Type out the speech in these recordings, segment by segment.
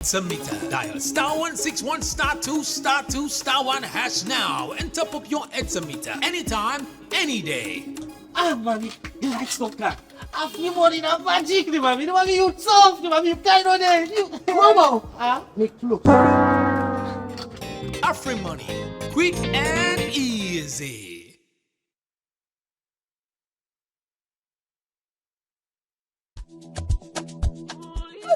Edsameter. Dial star 161 star 2 star 2 star 1 hash now and top up your Edsameter anytime, any day. Mami, you like soccer? A few money na magic, mami. Mami, you tough, mami. You kind of there. You promo. Make flow. Afri money, quick and easy.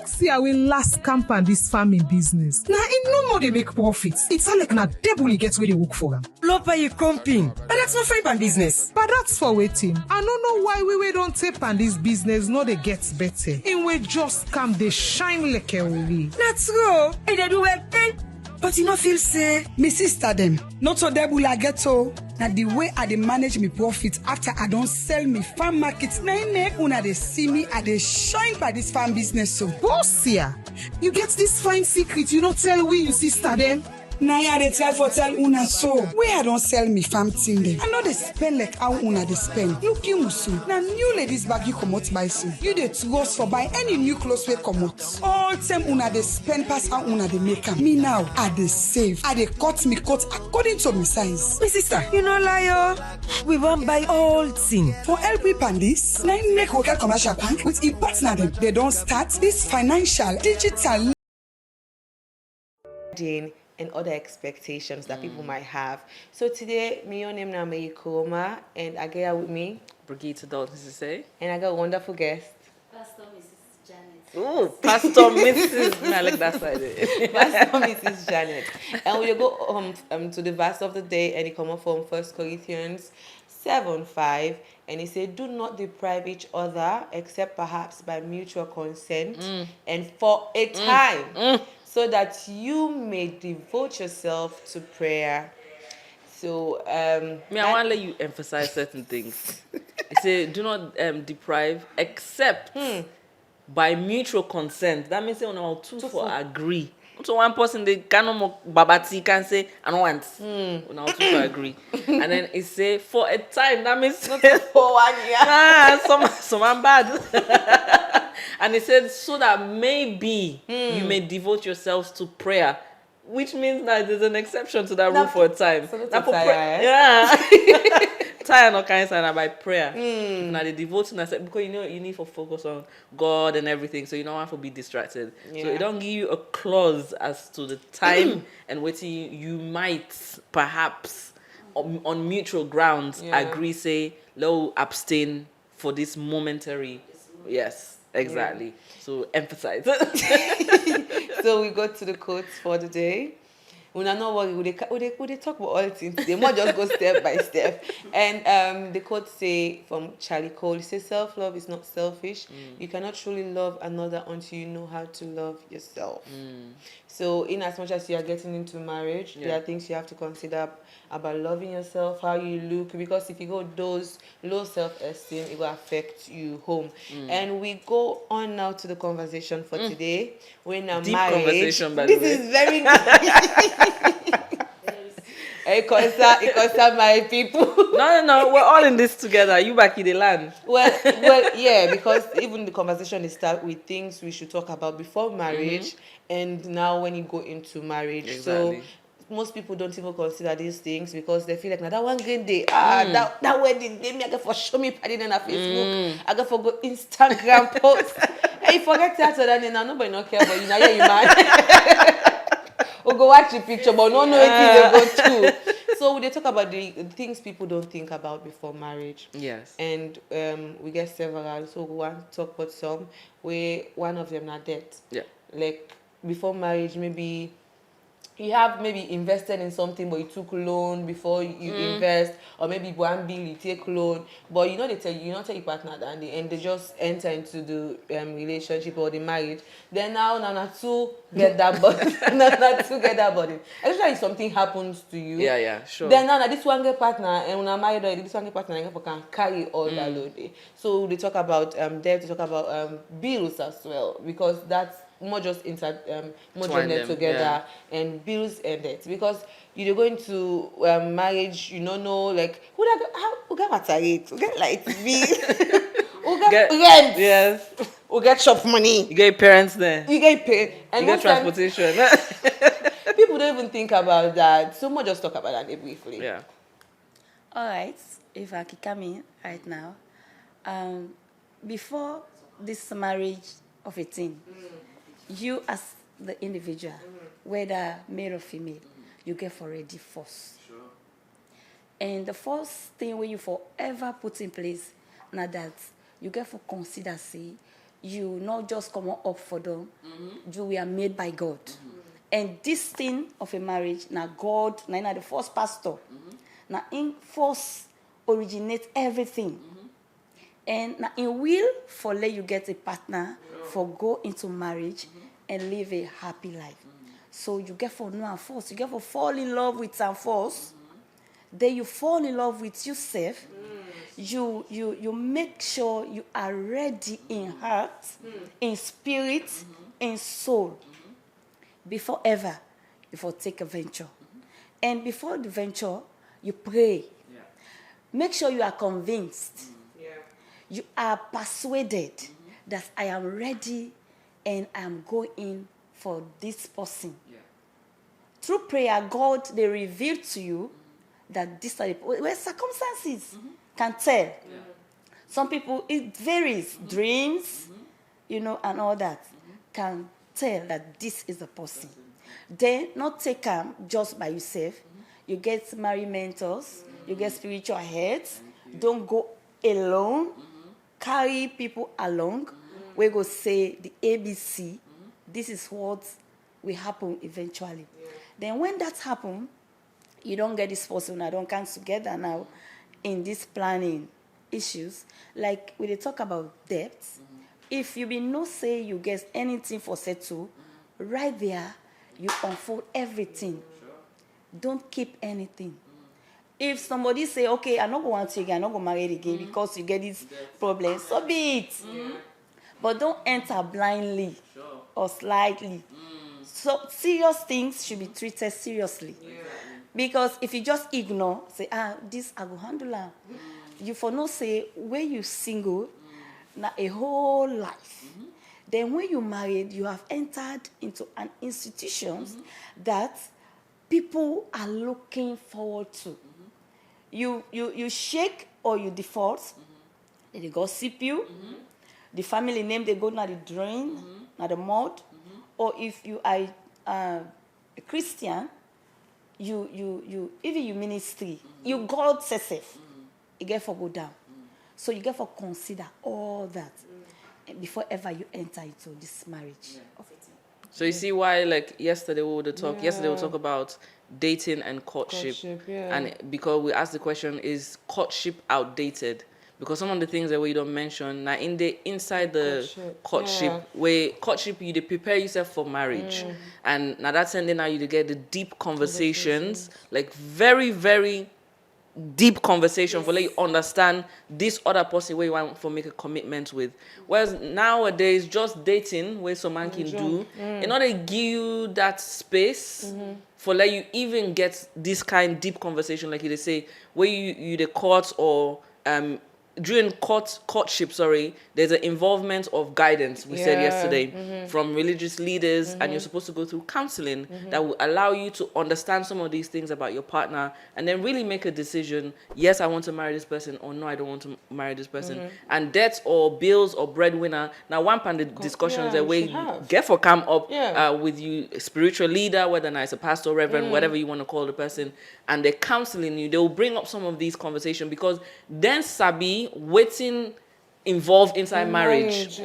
See, I will last camp on this farming business. Now, in no more they make profits. It's all like na devil he gets where they work for them. Lopa you comping. But that's not free pan business. But that's for waiting. I don't know why we don't tape on this business, no they get better. And we just come, they shine like a way. That's true. And they do well. But you know feel say, me sister them, not so devil I get so. Now the way I dey manage me profit after I don't sell me farm markets, now una they see me, I dey shine by this farm business so. Bosia, you get this fine secret, you don't tell we you sister them. Now I dey try for tell una so. Where I don't sell me farm thing them. I know they spend like how una they spend. Look you musu. Now new ladies bag you come out buy soon. You dey trust for buy any new clothes we come out. All time una they spend pass how una they make am. Me now I dey save. I dey cut me cut according to my size. my sister, you know liar. We won't buy all thing. For help me pan this, now make local commercial bank with a partner them. They don't start this financial digital and other expectations that people might have. So today, me your name now Meikoma, and I get with me Brigitte Dalton to say. and I got a wonderful guest. Pastor Mrs. Janet. Oh, Pastor Mrs. I like that side. Pastor Mrs. Janet. And we go to the verse of the day, and it come up from 1 Corinthians 7:5, and it said, "Do not deprive each other, except perhaps by mutual consent, and for a time, so that you may devote yourself to prayer." So, I want to let you emphasize certain things. It say, do not deprive, except by mutual consent. That means on our two for agree. So one person they cannot babati can say I don't want. On our two for agree, and then it say for a time. That means for 1 year. some I'm bad. And it said so that maybe you may devote yourselves to prayer. Which means that there's an exception to that rule for a time. So Now for yeah. time no kind sign by prayer. Now the devoting I said because you need to focus on God and everything, so you don't have to be distracted. Yeah. So it don't give you a clause as to the time and what you might perhaps on mutual grounds agree say low abstain for this momentary. Yes, exactly. So emphasize. So we go to the quotes for the day. We not worry. We talk about all things. They might just go step by step. And the quote say from Charlie Cole. It says, "Self-love is not selfish. You cannot truly love another until you know how to love yourself." So, in as much as you are getting into marriage, there are things you have to consider about loving yourself, how you look. Because if you go those low self-esteem, it will affect you home. And we go on now to the conversation for today. When I'm Deep married, conversation, by the this way. is very it concern my people. No, we're all in this together. You back in the land. Well, yeah, because even the conversation is start with things we should talk about before marriage, and now when you go into marriage. Exactly. So most people don't even consider these things because they feel like now that one great day, that wedding day, me I got for show me party on Facebook, I got for go Instagram post. Hey, forget that so then now nobody not care about you. Now yeah, you man. Or go watch the picture, but no it is they go too. So they talk about the things people don't think about before marriage. Yes. And we get several. So we want to talk about some where one of them not debt. Yeah. Like before marriage, maybe you have maybe invested in something, but you took loan before you invest, or maybe one bill you take loan, but you know they tell you not tell your partner that and they just enter into the relationship or the marriage. Then now two get that body, now two get that body. Especially if something happens to you. Yeah, sure. Then now this one get partner and when I'm married, this one get partner and can carry all that load. So they talk about debt, they talk about bills as well because that's more just more joined together and bills and debt because you're going to marriage, you don't know like who get water rate, who get light bill, who get rent, yes, we get shop money. You get your parents there. You get paid. And You get most time, transportation. people don't even think about that. So much just talk about that briefly. Yeah. All right, if I could come in right now. Before this marriage of a teen, you as the individual, whether male or female, you get already first. Sure. And the first thing when you forever put in place, now that you get for consider, say, you not just come up for them, you were made by God. And this thing of a marriage, now God, now the first pastor, now in first originate everything. And now in will for let you get a partner for go into marriage and live a happy life. So you get for know and first, you get for fall in love with some first. Then you fall in love with yourself. You make sure you are ready in heart, in spirit, in soul. Before ever, before take a venture. And before the venture, you pray. Yeah. Make sure you are convinced. You are persuaded that I am ready and I am going for this person. Yeah. Through prayer, God, they reveal to you that these are the where circumstances can tell. Yeah. Some people, it varies. Dreams, and all that can tell that this is the person. Then, not take them just by yourself. You get married mentors. You get spiritual heads. Don't go alone. Carry people along. We go say the ABC. This is what will happen eventually. Yeah. Then when that happens, you don't get this person. I don't come together now in these planning issues. Like when they talk about debts, if you be no say you get anything for settle, right there, you unfold everything. Don't keep anything. If somebody say, okay, I'm not going to again, I'm not going to marry again because you get this problem, so be it. But don't enter blindly or slightly. So serious things should be treated seriously. Because if you just ignore, say, this I go handle. You for no say, when you single, now a whole life. Then when you married, you have entered into an institution that people are looking forward to. You shake or you default, they gossip you. The family name, they go now the drain, now the mud. Or if you are a Christian, you even you ministry, you God says safe. You get for go down. So you get for consider all that before ever you enter into this marriage. So you see why, like yesterday we would talk. Yesterday we talk about dating and courtship, and because we asked the question, is courtship outdated? Because some of the things that we don't mention now inside the courtship, where courtship you prepare yourself for marriage, and now that's ending now you get the deep conversations, like very very deep conversation for let you understand this other person where you want to make a commitment with. Whereas nowadays, just dating where some man can do, in order to give you that space for let you even get this kind of deep conversation, like they say, where you the court or during courtship, there's an involvement of guidance, we said yesterday, from religious leaders, and you're supposed to go through counseling that will allow you to understand some of these things about your partner, and then really make a decision, yes, I want to marry this person, or no, I don't want to marry this person. And debts or bills or breadwinner, now one part of the discussions that we get for come up with you, spiritual leader, whether it's a pastor, reverend, whatever you want to call the person, and they're counseling you, they will bring up some of these conversations, because then sabi waiting involved inside marriage.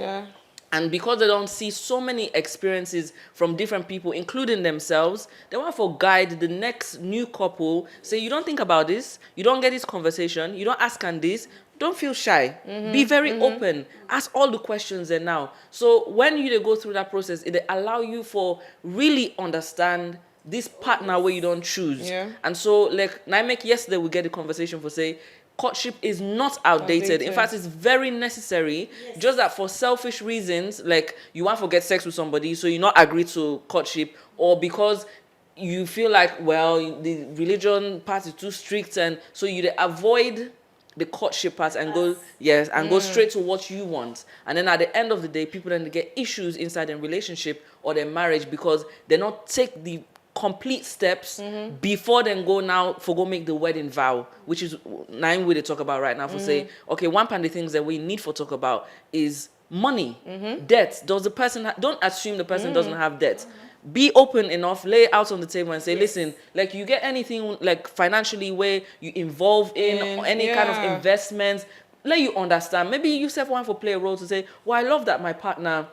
And because they don't see so many experiences from different people, including themselves, they want to guide the next new couple. Say, you don't think about this, you don't get this conversation, you don't ask on this, don't feel shy. Be very open. Ask all the questions there now. So when you go through that process, it allow you for really understand this partner where you don't choose. And so, like, Naimek yesterday, we get the conversation for say, courtship is not outdated. In fact, it's very necessary. Just that for selfish reasons, like you want to get sex with somebody, so you not agree to courtship, or because you feel like, well, the religion part is too strict, and so you avoid the courtship part and go straight to what you want. And then at the end of the day, people then get issues inside their relationship or their marriage because they not take the complete steps before then go make the wedding vow, which is 9 way they talk about right now for say, okay, one of the things that we need for talk about is money, debt. Does the person don't assume the person doesn't have debt. Be open enough, lay it out on the table and say, listen, like you get anything like financially where you involve in any kind of investments, let you understand. Maybe you yourself want to play a role to say, well, I love that my partner,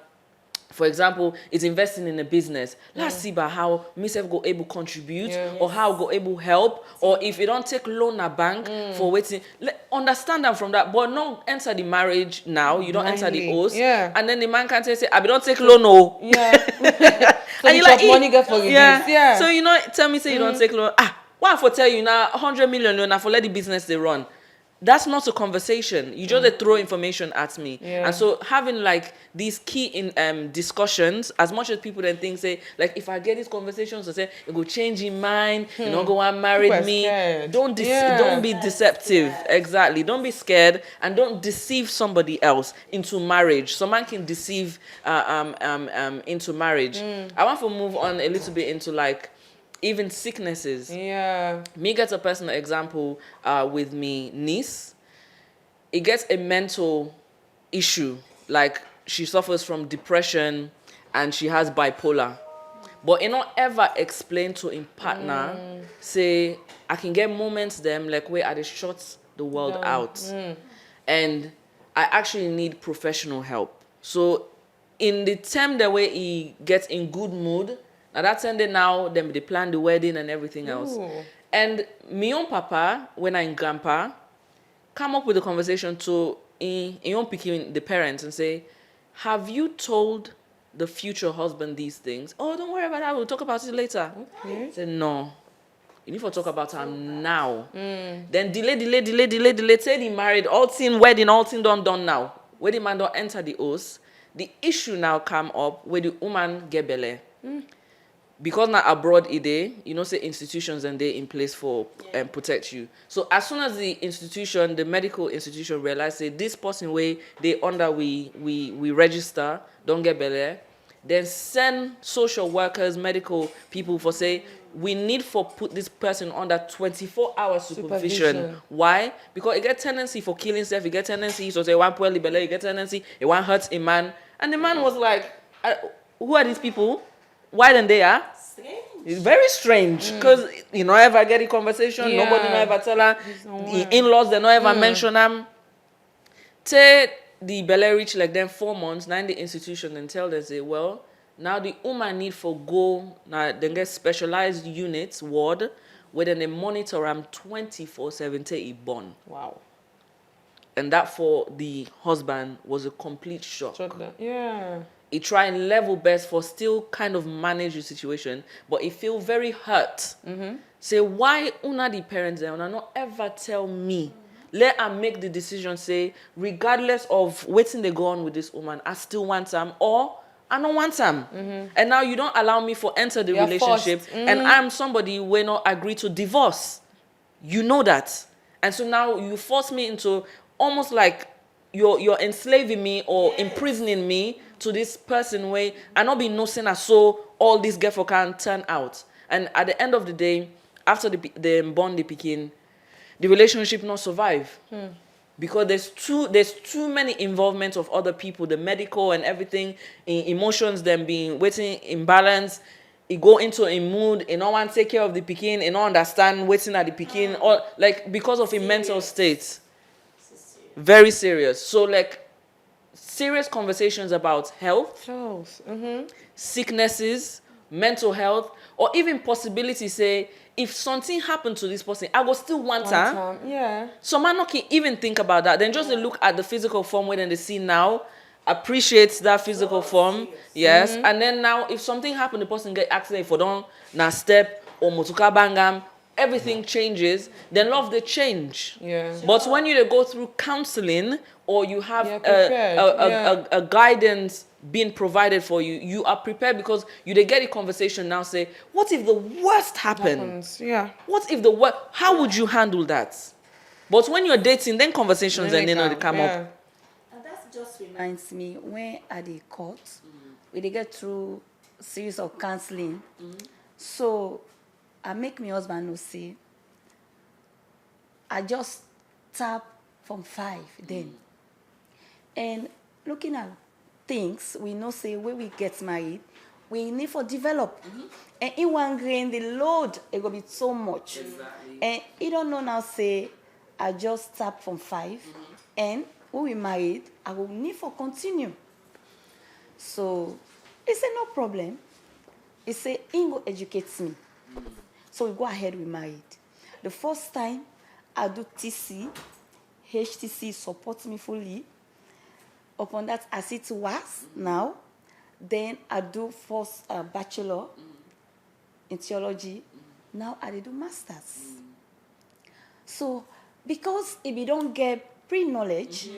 for example, is investing in a business. Let's see about how myself go able contribute or how go able help, or if you don't take loan at bank for waiting. Understand them from that, but not enter the marriage now. You don't enter the oath, and then the man can say, I don't take loan, no. So and you like money get for you. So you know, tell me say you don't take loan. What for tell you now 100 million loan for let the business they run. That's not a conversation. You just throw information at me. And so having like these key in discussions, as much as people then think, say, like if I get these conversations, I say, it will change your mind, you know, go and marry me. Don't be deceptive. Exactly. Don't be scared and don't deceive somebody else into marriage. Someone can deceive into marriage. I want to move on a little bit into like even sicknesses. Me get a personal example with me niece. It gets a mental issue. Like she suffers from depression and she has bipolar. But it not ever explain to in partner, say, I can get moments them like where I just shut the world out. And I actually need professional help. So in the time the way he gets in good mood, now that's ended now, then they plan the wedding and everything else. And me own papa, when I'm grandpa, come up with a conversation to in own picking the parents and say, have you told the future husband these things? Oh, don't worry about that, we'll talk about it later. Say, no. You need to talk about him now. Then delay. Say he married, all thing wedding, all thing done now. Where the man don't enter the house, the issue now come up where the woman get belly. Because now abroad you know, say institutions and they in place for protect you. So as soon as the institution, the medical institution realize say this person way they under we register, don't get belly, then send social workers, medical people for say we need for put this person under 24-hour supervision. Why? Because it get tendency for killing self, it get tendency so say one poorly belly, it get tendency, it one hurts a man. And the man was like, who are these people? Why then they are? It's very strange because you know ever get a conversation, nobody no ever tell her. The in-laws they no ever mention them. Say the belly reach like them 4 months, now in the institution and tell them say, well, now the woman need for go now then get specialized units ward where then they monitor them 24/7 till he born. Wow. And that for the husband was a complete shock. He try and level best for still kind of manage the situation, but he feel very hurt. Say, why una the parents there una not ever tell me? Let her make the decision, say, regardless of waiting they go on with this woman, I still want them or I don't want them. And now you don't allow me for enter the relationship and I'm somebody who will not agree to divorce. You know that. And so now you force me into almost like you're enslaving me or imprisoning me to this person where I not be nothing as so all this girl can turn out. And at the end of the day, after the born the pikin, the relationship not survive. Because there's too many involvement of other people, the medical and everything, emotions them being waiting imbalance. It go into a mood, it no want take care of the pikin, it no understand waiting at the pikin, or like because of a mental state. Very serious. So like serious conversations about health, sicknesses, mental health, or even possibility say if something happened to this person, I will still want her. So man not can even think about that. Then just look at the physical form where they see now, appreciates that physical form, yes. And then now if something happened, the person get accident for don't na step or motuka bangam, everything changes, then love they change. But when you go through counseling or you have a guidance being provided for you, you are prepared because you they get a conversation now say, what if the worst happens? What if the worst? How would you handle that? But when you're dating, then conversations and then they come up. And that just reminds me when at the court, we dey get through series of counseling. So I make my husband know say I just tap from 5 then. And looking at things, we know say when we get married, we need for develop. And in one grain, the load it go be so much. Exactly. And you don't know now say I just tap from 5 and when we married, I will need for continue. So he said no problem. He said he go educate me. So we go ahead, we married. The first time I do TC, HTC support me fully. Upon that, as it was now, then I do first bachelor in theology. Now I do masters. So because if you don't get pre-knowledge,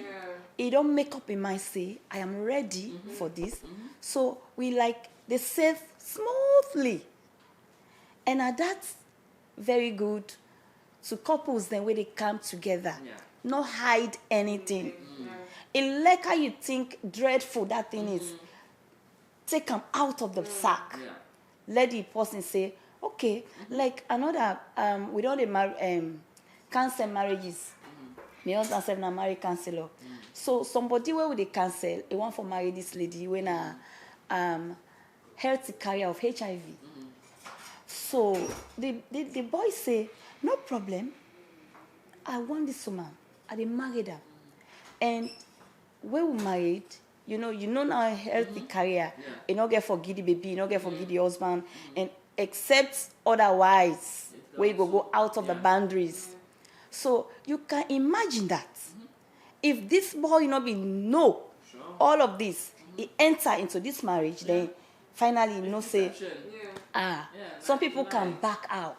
you don't make up your mind say, I am ready for this. So we like they save smoothly. And that's very good to couples then where they come together. Not hide anything. It like how you think dreadful that thing is. Take them out of the sack. Let the person say, okay, like another, we don't cancel marriages. My husband said na marriage counselor. So somebody where would they cancel? They want for marry this lady when a healthy carrier of HIV. So the boy say, no problem. I want this woman. I married her. And when we married, you know now healthy career. You not get for giddy baby, you not get for giddy husband. And except otherwise, where you go out of the boundaries. So you can imagine that. If this boy know all of this, he enter into this marriage, then finally say, some people can back out.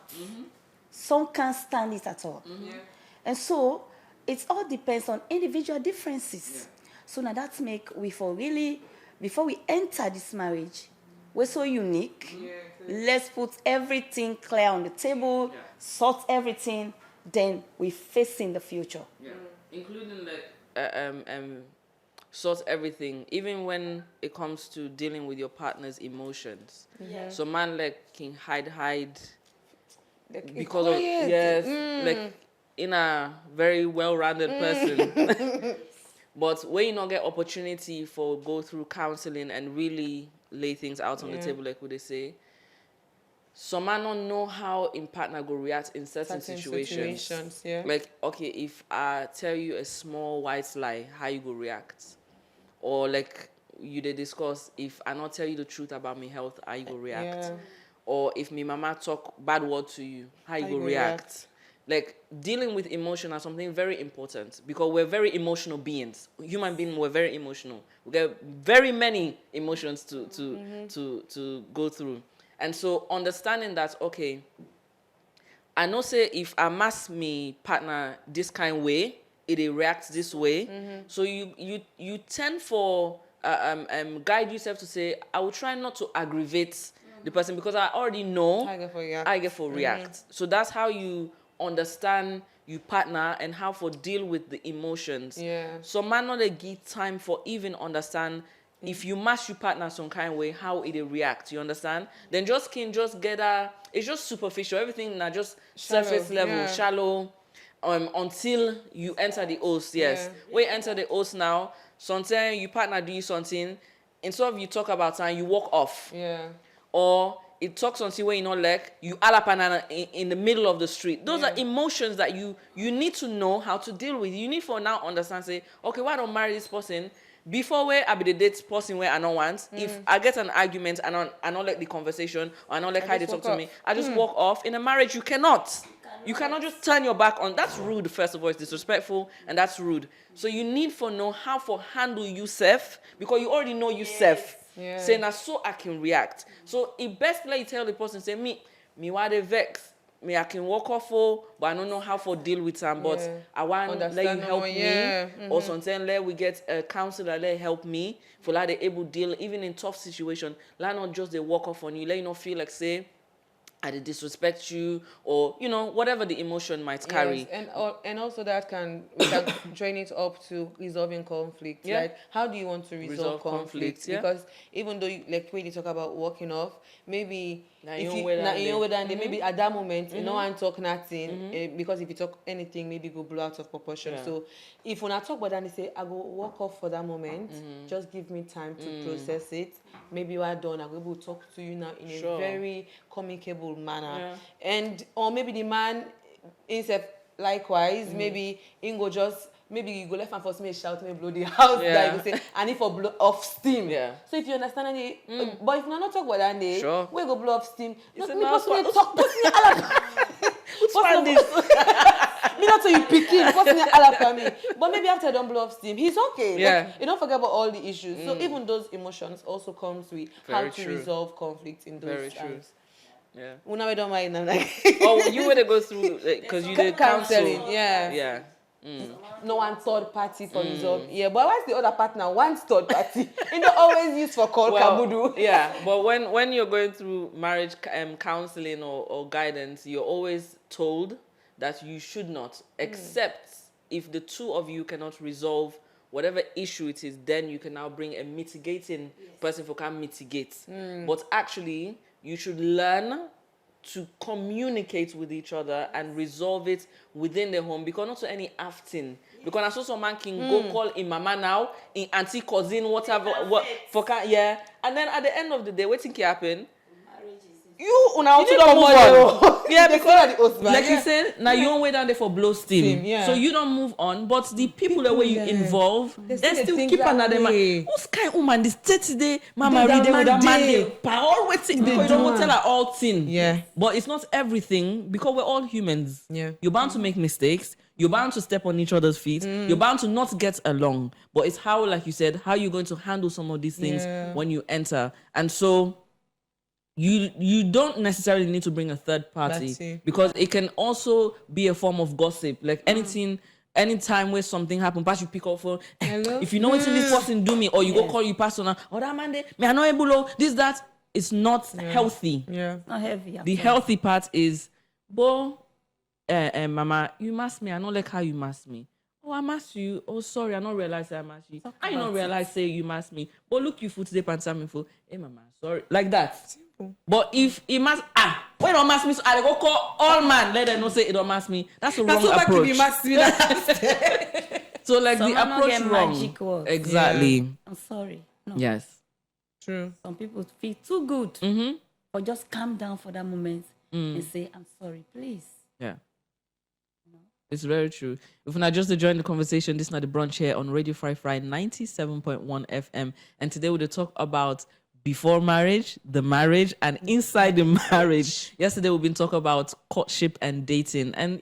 Some can't stand it at all. And so it all depends on individual differences. So now that make we for really, before we enter this marriage, we're so unique. Let's put everything clear on the table, sort everything, then we face in the future. Including like sort everything, even when it comes to dealing with your partner's emotions. So man like can hide because of like in a very well-rounded person. But when you not get opportunity for go through counseling and really lay things out on the table, like what they say, some man don't know how in partner go react in certain situations. Like, okay, if I tell you a small white lie, how you go react? Or like you they discuss, if I not tell you the truth about my health, how you go react? Or if my mama talk bad word to you, how you go react? Like, dealing with emotion is something very important because we're very emotional beings. Human beings, we're very emotional. We get very many emotions to go through. And so understanding that, okay, I know say if I mask me partner this kind way, it reacts this way. So you tend for guide yourself to say, I will try not to aggravate the person because I already know I get for react. So that's how you understand your partner and how for deal with the emotions. So man not give time for even understand if you match your partner some kind of way, how it react, you understand? Then just get it's just superficial, everything now just surface level, shallow, until you enter the host, When you enter the host now, sometimes your partner do something, instead of you talk about time, you walk off. Or it talks on where you not like, you alapana in the middle of the street. Those are emotions that you need to know how to deal with. You need for now understand, say, okay, why don't marry this person? Before where I be the date person where I don't want, if I get an argument and I don't like the conversation or I don't like how they talk to me, I just walk off. In a marriage, you cannot. You cannot just turn your back on. That's rude, first of all. It's disrespectful and that's rude. So you need for know how for handle yourself because you already know yourself. Saying that so I can react. So it best let you tell the person, say, me why they vex. Me, I can walk off but I don't know how to deal with them. But I want let you help me. Or sometimes let we get a counselor let help me for like they able deal even in tough situation. Let not just they walk off on you. Let you not feel like say I did disrespect you, or whatever the emotion might carry. Yes, and also that we can train it up to resolving conflict. Yeah. Like, how do you want to resolve conflict? Yeah. Because even though like when you talk about walking off, maybe if you maybe at that moment you know and talk nothing because if you talk anything maybe go blow out of proportion. Yeah. So if when I talk about that, they say I go walk off for that moment. Just give me time to process it. Maybe we're done. I go able to talk to you now in a very communicable manner, or maybe the man himself likewise. Maybe Ingo just maybe you go left and first me shout me blow the house like you say, and if for blow off steam. Yeah. So if you understand it, but if you not talk about that day, we go blow off steam. Not me personally talk. Me not so you picking. Personally allow me. But maybe after I don't blow off steam, he's okay. Yeah. Like, you don't forget about all the issues. So even those emotions also comes with how to resolve conflict in those times. Yeah. When I don't mind, I'm like, oh, you would go through because you did counseling. counsel. Yeah. No one third party for resolve. Yeah, but what's the other partner? One third party. You know, always used for call kabudu. Yeah, but when you're going through marriage counseling or guidance, you're always told that you should not, except if the two of you cannot resolve whatever issue it is, then you can now bring a mitigating person who can mitigate. But actually, you should learn to communicate with each other and resolve it within the home, because not to any afting. Because I saw some man can go call in mama now, in auntie, cousin, whatever, and then at the end of the day, what think can happen? You don't move on. Yeah, because like you said, now you don't wait down there for blow steam. So you don't move on, but the people that way you involve, they still keep another man. Who's kind woman this 30 day mama read with a man all waiting because you don't tell her all thing. Yeah. But it's not everything, because we're all humans. Yeah. You're bound to make mistakes. You're bound to step on each other's feet. You're bound to not get along. But it's how, like you said, how you're going to handle some of these things when you enter. And so you don't necessarily need to bring a third party, because it can also be a form of gossip. Like anytime where something happens, pass you pick up phone. If you know what this person do me, or you go call you pastor, or that man me I know able this that. It's not healthy. Yeah, not heavy. The healthy part is, mama, you mask me. I don't like how you mask me. Oh, I mask you. Oh, sorry, I don't realize I mask you. I don't realize say you mask me. But look, you foot today and me for. Hey, mama, sorry, like that. But if it must when don't mask me, so I go call all man. Let them know say it don't mask me. That's a wrong approach. So like the approach wrong. Exactly. Yeah. I'm sorry. No. Yes. True. Some people feel too good, or just calm down for that moment and say, "I'm sorry, please." Yeah. It's very true. If you're not just to join the conversation, this is not the brunch here on Radio Fry 97.1 FM. And today we'll talk about before marriage, the marriage, and inside the marriage. Yesterday we've been talking about courtship and dating. And,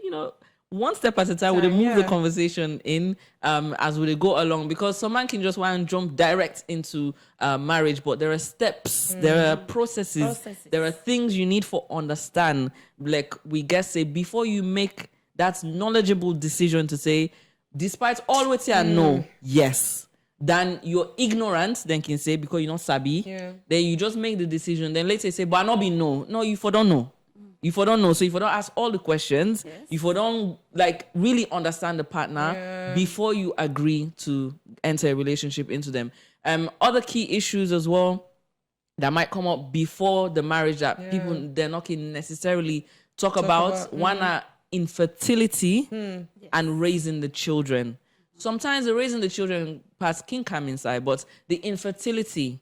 one step at a time, we'll move the conversation in as we go along. Because some man can just want to jump direct into marriage, but there are steps, there are processes, there are things you need for understand. Like we guess say, before you make that knowledgeable decision to say, despite all what I know, yes. Then you're ignorant, then can say, because you're not sabi. Yeah. Then you just make the decision. Then later say, but I not be no. No, you for don't know. You for don't know. So if you don't ask all the questions, if you don't really understand the partner before you agree to enter a relationship into them. Other key issues as well that might come up before the marriage that people they're not can necessarily talk about. One are infertility and raising the children. Sometimes the raising the children part can come inside, but the infertility,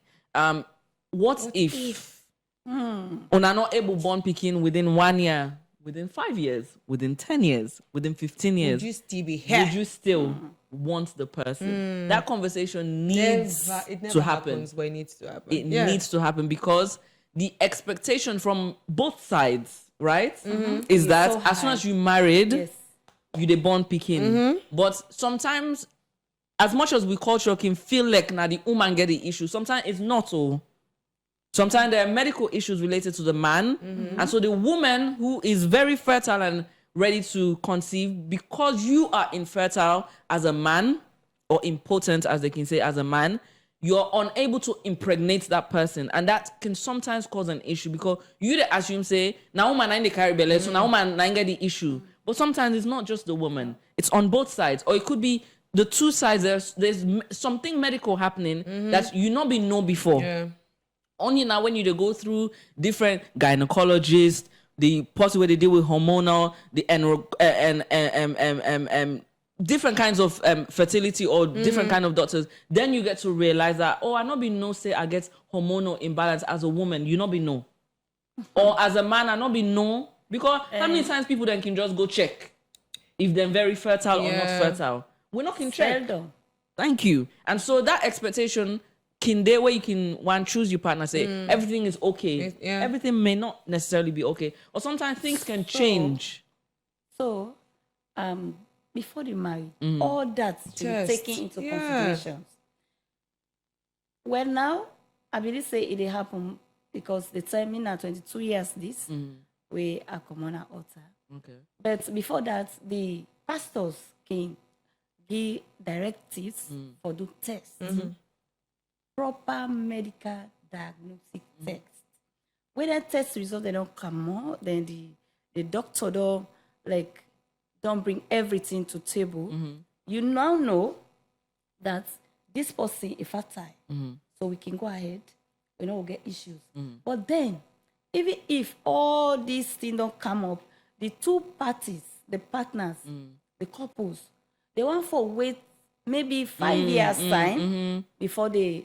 what if una not able born picking within 1 year, within 5 years, within 10 years, within 15 years? Would you still be here? Would you still want the person? That conversation needs to happen. But it needs to happen. It needs to happen, because the expectation from both sides, right, is that so as soon as you married, you the born picking. But sometimes, as much as we culture can feel like now the woman get the issue, sometimes it's not so. Sometimes there are medical issues related to the man, and so the woman who is very fertile and ready to conceive, because you are infertile as a man, or impotent as they can say as a man, you're unable to impregnate that person, and that can sometimes cause an issue because you dey assume say na woman na dey carry belle, so na woman na get the issue. But sometimes it's not just the woman; it's on both sides, or it could be the two sides. There's something medical happening that you not been know before. Yeah. Only now when you dey go through different gynecologists, the person where they deal with hormonal, the different kinds of fertility or different kind of doctors, then you get to realize that, oh, I not be know say I get hormonal imbalance as a woman, you not be know. Or as a man, I not be know. Because how many times people then can just go check if they're very fertile or not fertile? We're not can check. Seldom. Thank you. And so that expectation can there where you can one choose your partner, say everything is okay. Everything may not necessarily be okay. Or sometimes things can change. So, before the marriage, all that should be taken into consideration. Well, now, I believe say it happen because the time me now 22 years this, we are common altar. Okay. But before that, the pastors can give directives for do tests. Proper medical diagnostic test. When that test result they don't come out, then the doctor don't bring everything to table. You now know that this person is fertile. So we can go ahead, we know we'll get issues. But then, even if all these things don't come up, the two parties, the partners, the couples, they want for wait maybe 5 years time before they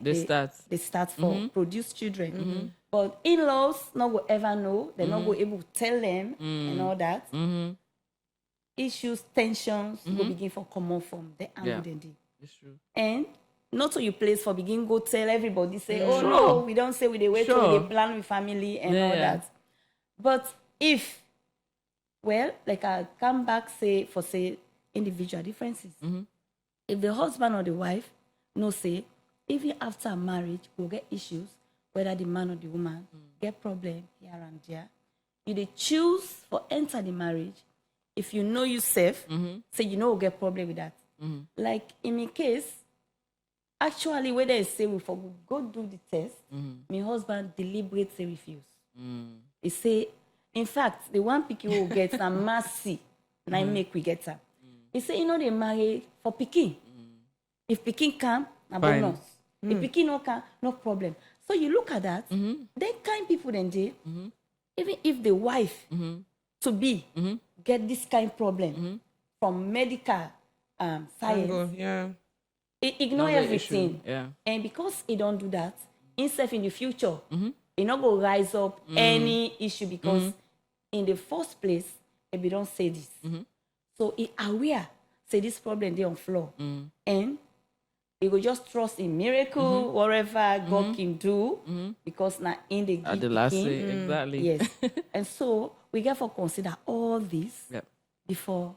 start for produce children. But in-laws not will ever know, they're not going able to tell them and all that. Issues, tensions will begin for common from the angle they did. It's true. And not so you place for begin go tell everybody, say, oh no, we don't say we dey wait till we dey plan with family and all that. But if, well, like I come back say individual differences. If the husband or the wife know say, even after marriage, we'll get issues, whether the man or the woman get problem here and there. You they choose for enter the marriage. If you know yourself, say you know we'll get problem with that. Like in my case, actually, whether I say we for go do the test, my husband deliberately refuse. He say, in fact, the one pikin will get a mercy, and I make we get her. He say, you know, they marry for pikin. If pikin come, na bonus. If pikin no come, no problem. So you look at that, then kind people then they, even if the wife to be get this kind problem from medical science, ignore everything. And because he don't do that, himself in the future, he not go rise up any issue because in the first place, if he don't say this. So he aware, say this problem they on floor. And he will just trust in miracle, whatever God can do, because now in the At the last day, exactly. Yes. And so we get for consider all this before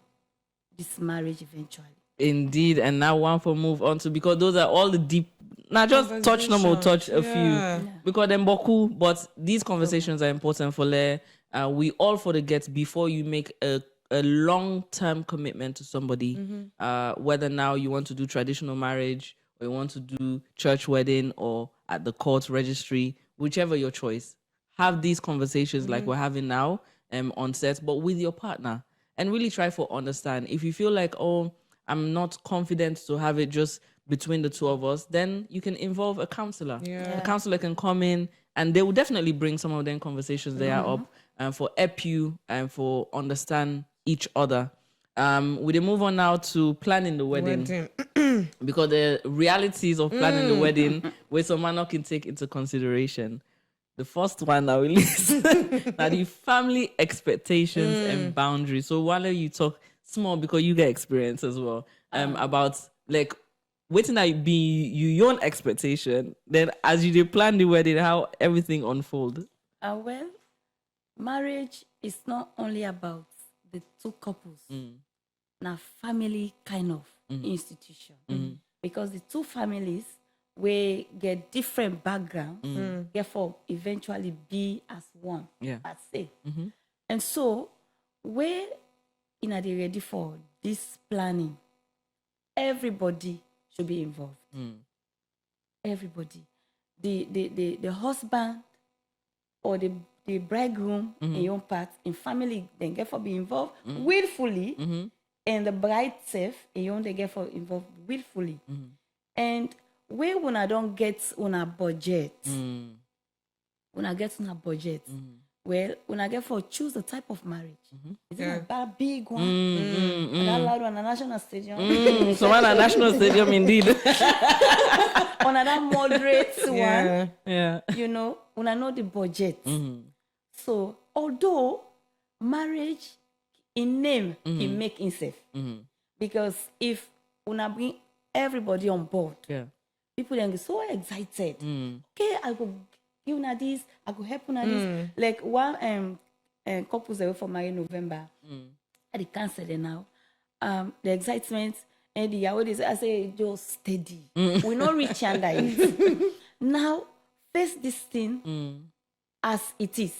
this marriage eventually. Indeed, and now one for move on to, because those are all the deep. Now just touch them or touch a few because them boku. But these conversations are important for we all for the gets before you make a long-term commitment to somebody. Whether now you want to do traditional marriage or you want to do church wedding or at the court registry, whichever your choice. Have these conversations like we're having now on set, but with your partner, and really try for understand. If you feel like, oh, I'm not confident to have it just between the two of us, then you can involve a counselor. A counselor can come in and they will definitely bring some of them conversations they are up for help you and for understand each other. We move on now to planning the wedding. Because the realities of planning the wedding, where some man can take into consideration. The first one that we list are the family expectations and boundaries. So why don't you talk small because you get experience as well about like waiting that be your own expectation. Then as you plan the wedding, how everything unfold. Well, marriage is not only about the two couples. Now family kind of institution because the two families we get different backgrounds, therefore eventually be as one, I say. And so, where in are they ready for this planning, everybody should be involved. everybody. The husband or the bridegroom in your part, in family, then get for be involved willfully, and the bride self, in your they get for involved willfully. And when una don't get una budget, una get una budget, well, una get for choose the type of marriage. Is it a bad big one? That loud one, a national stadium? So one a national stadium indeed. On that moderate one, Yeah. you know, una know the budget. So, although marriage in name, he make himself. Because if una bring everybody on board, people then get so excited. Okay, I go give una this, I go help una this. Like one couples away for marriage November, at the cancel it now. The excitement and the always I say just steady. We not reach under it. Now face this thing as it is.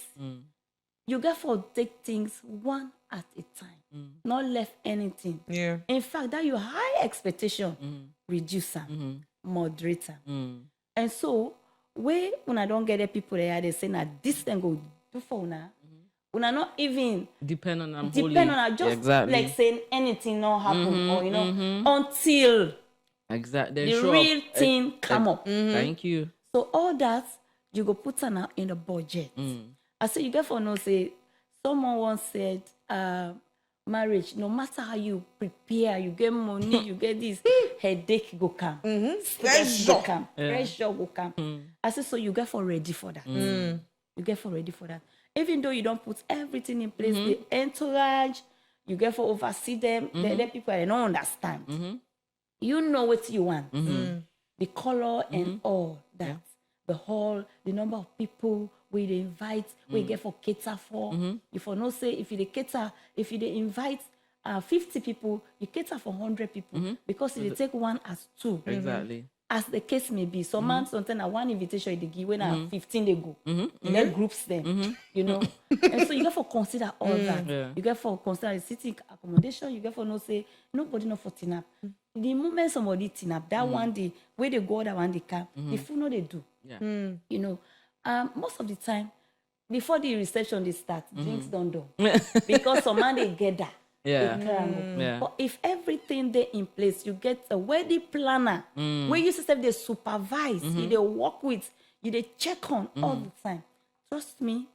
You got to take things one at a time, not left anything. Yeah. In fact, that your high expectation, reduce them, moderate them. And so, when I don't get the people there, they say, now this thing go do for una. Una not even Depend on them. just like saying anything not happen or, you know, until Exactly. the real thing come up. Thank you. So all that, you go put on in the budget. I say you get for no say, someone once said, marriage, no matter how you prepare, you get money, you get this, headache go come. Stress go come. Pressure go come. I say, so you get for ready for that. You get for ready for that. Even though you don't put everything in place, the entourage, you get for oversee them, the people they don't understand. You know what you want. The color and all that. The hall, the number of people we invite, we get for cater for. If you not say, if you cater, if you invite 50 people, you cater for 100 people. Because if you take one as two. Exactly. As the case may be. Some man sometimes one invitation they give when 15 they go. You get groups them, you know. And so you get for consider all that. You get for consider the sitting accommodation, you get for no say, nobody no for tin up. The moment somebody tin up, that one day, where they go, that one they come, the food no they do. You know. Most of the time, before the reception they start, drinks don't do. Because some man they get that. But if everything there in place, you get a wedding planner where you system they supervise, they work with, you they check on all the time. Trust me,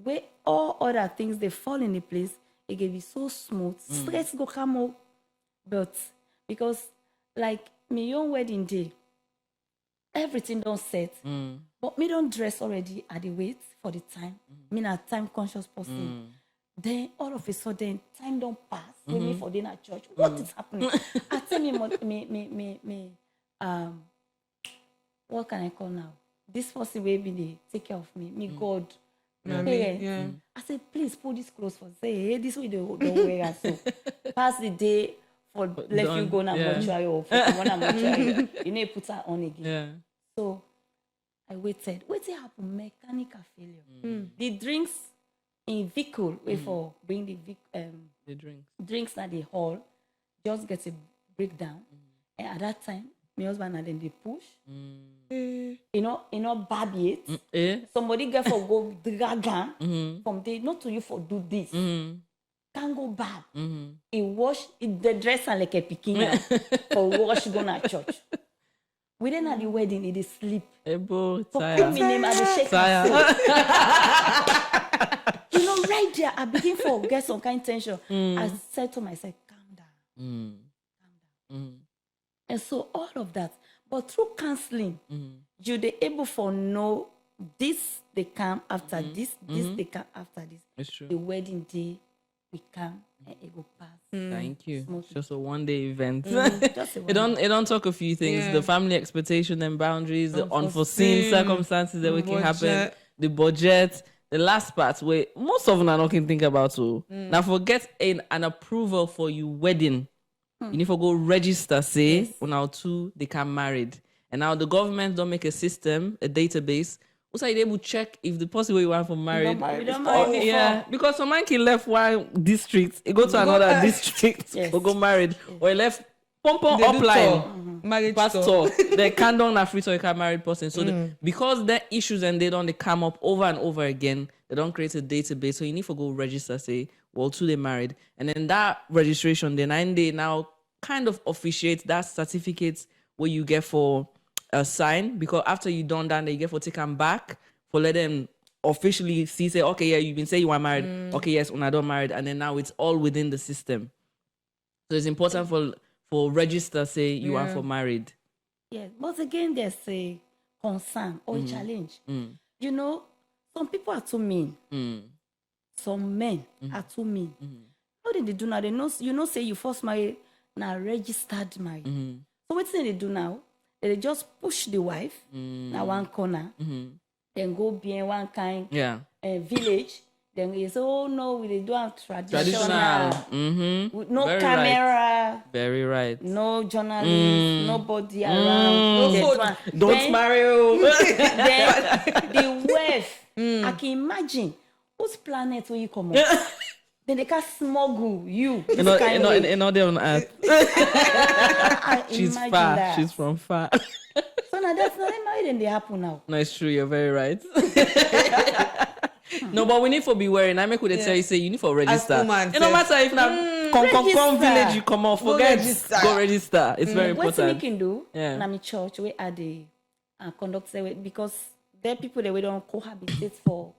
where all other things they fall in the place, it can be so smooth. Stress go come up, but because like my own wedding day, everything don't set, but me don't dress already at the wait for the time. Me not time conscious person. Then all of a sudden, time don't pass. We meet for dinner at church. What is happening? I tell me, what can I call now? This person will be they take care of me. Me God, parents. I said, please pull this clothes for say, hey, this way they don't wear so. Pass the day for let you go now mortuary or for one mortuary. You need to put her on again. So I waited. What happened? Mechanical failure. The drinks in vehicle wait for bring the drinks at the hall just get a breakdown. And at that time my husband and then they push you know bad yet. Somebody get for go drag from there not to you for do this can't go bad. He wash the dress and like a pikin for wash go na church. We then at the wedding he dey sleep. Ebo For put me name at the shake you know, right there, I begin to get some kind of tension. I said to myself, calm down. Calm down. And so all of that. But through counseling, you're able for know this they come after this they come after this. It's true. The wedding day, we come and it go pass. Thank you. Smoothly. It's just a one-day event. Just a It don't talk a few things. Yeah. The family expectation and boundaries, the unforeseen circumstances that can happen, the budget. The last part where most of them are not can think about. So now forget an approval for your wedding. You need to go register, say, when now two they can married. And now the government don't make a system, a database. Also, they will check if the person you want for married. We don't marry before. Yeah, because some man can left one district, he go to another district, or go married, or he left Pompon They do upline. tour. Marriage Pastor, tour. the candle na free to a married person. So because the issues and they come up over and over again, they don't create a database. So you need to go register, say, well, two they married, and then that registration, the 9 day now kind of officiate that certificate where you get for a sign, because after you done that, you get for take them back for let them officially see, say, okay, yeah, you've been saying you are married. Okay, yes, when I don't married, and then now it's all within the system. So it's important for register, say you are for married. Yes, but again, there's a concern or a challenge. You know, some people are too mean. Some men are too mean. How did they do now? They know, say you first married, now registered married. So what they do now? They just push the wife now one corner, then go behind one kind village. Then they say, oh no, we do have traditional. With no Very camera. Right. Very right. No journalist, nobody around. No There's food. one- Don't then- marry you. Then the wife, I can imagine whose planet will you come on? Then they can smuggle you. This kind of way. In other on earth. I She's imagine far. that. She's from far. So now that's not married and they happen now. No, it's true. You're very right. No, but we need to be wearing. I make what they tell you, say you need to register. woman It no matter if now come register. village you come off, forget go register. It's very What we important. can do, Yeah. na me church, we are the conduct say because there are people that we don't cohabitate for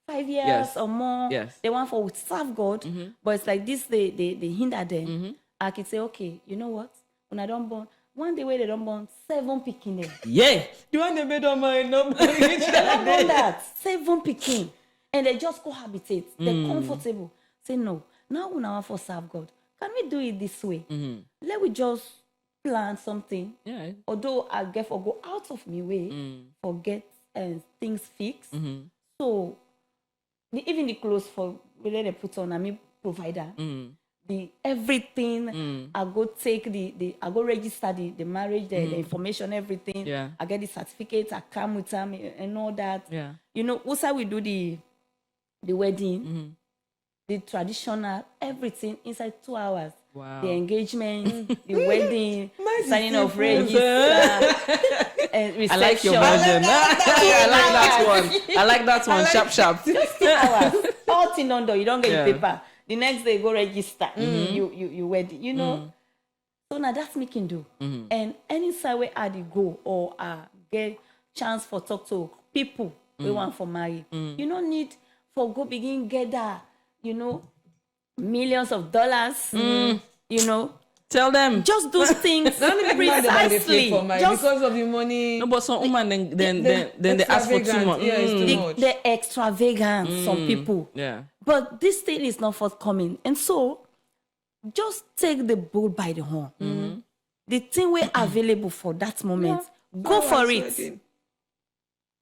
5 years Yes. or more. Yes. They want for serve God, but it's like this, they hinder them. I can say, okay, you know what? When I don't born, one day where they don't born 7 picking them. Yeah. You want the bed on my number? They don't born that 7 picking, and they just cohabitate. They're comfortable. Say no. Now we want for serve God. Can we do it this way? Let we just plan something. Yeah. Although I get for go out of my way for get things fixed. So even the clothes for whether they put on, I mean provider. The everything I go take the I go register the marriage, the information, everything. Yeah. I get the certificate, I come with them and all that. Yeah. You know, also we do the wedding, the traditional, everything inside 2 hours. Wow. The engagement, the wedding, signing of simple. register, and reception. I like your version. I like that one. I like that one. Sharp. 2 hours. All thing on door. You don't get Yeah. the paper. The next day, go register. You wedding. You know. So now that's me can do. And any side where I dey go or get chance for talk to people we want for marry. You don't need for go begin get that. You know, millions of dollars. You know, Tell them. just those things Not even mad about the precisely. pay for marriage Just because of the money. No, but some woman then they ask for too extravagant. much. Yeah, it's too the, much. the extravagance, some people. Yeah. But this thing is not forthcoming. And so, just take the bull by the horn. The thing we're available for that moment, go for it.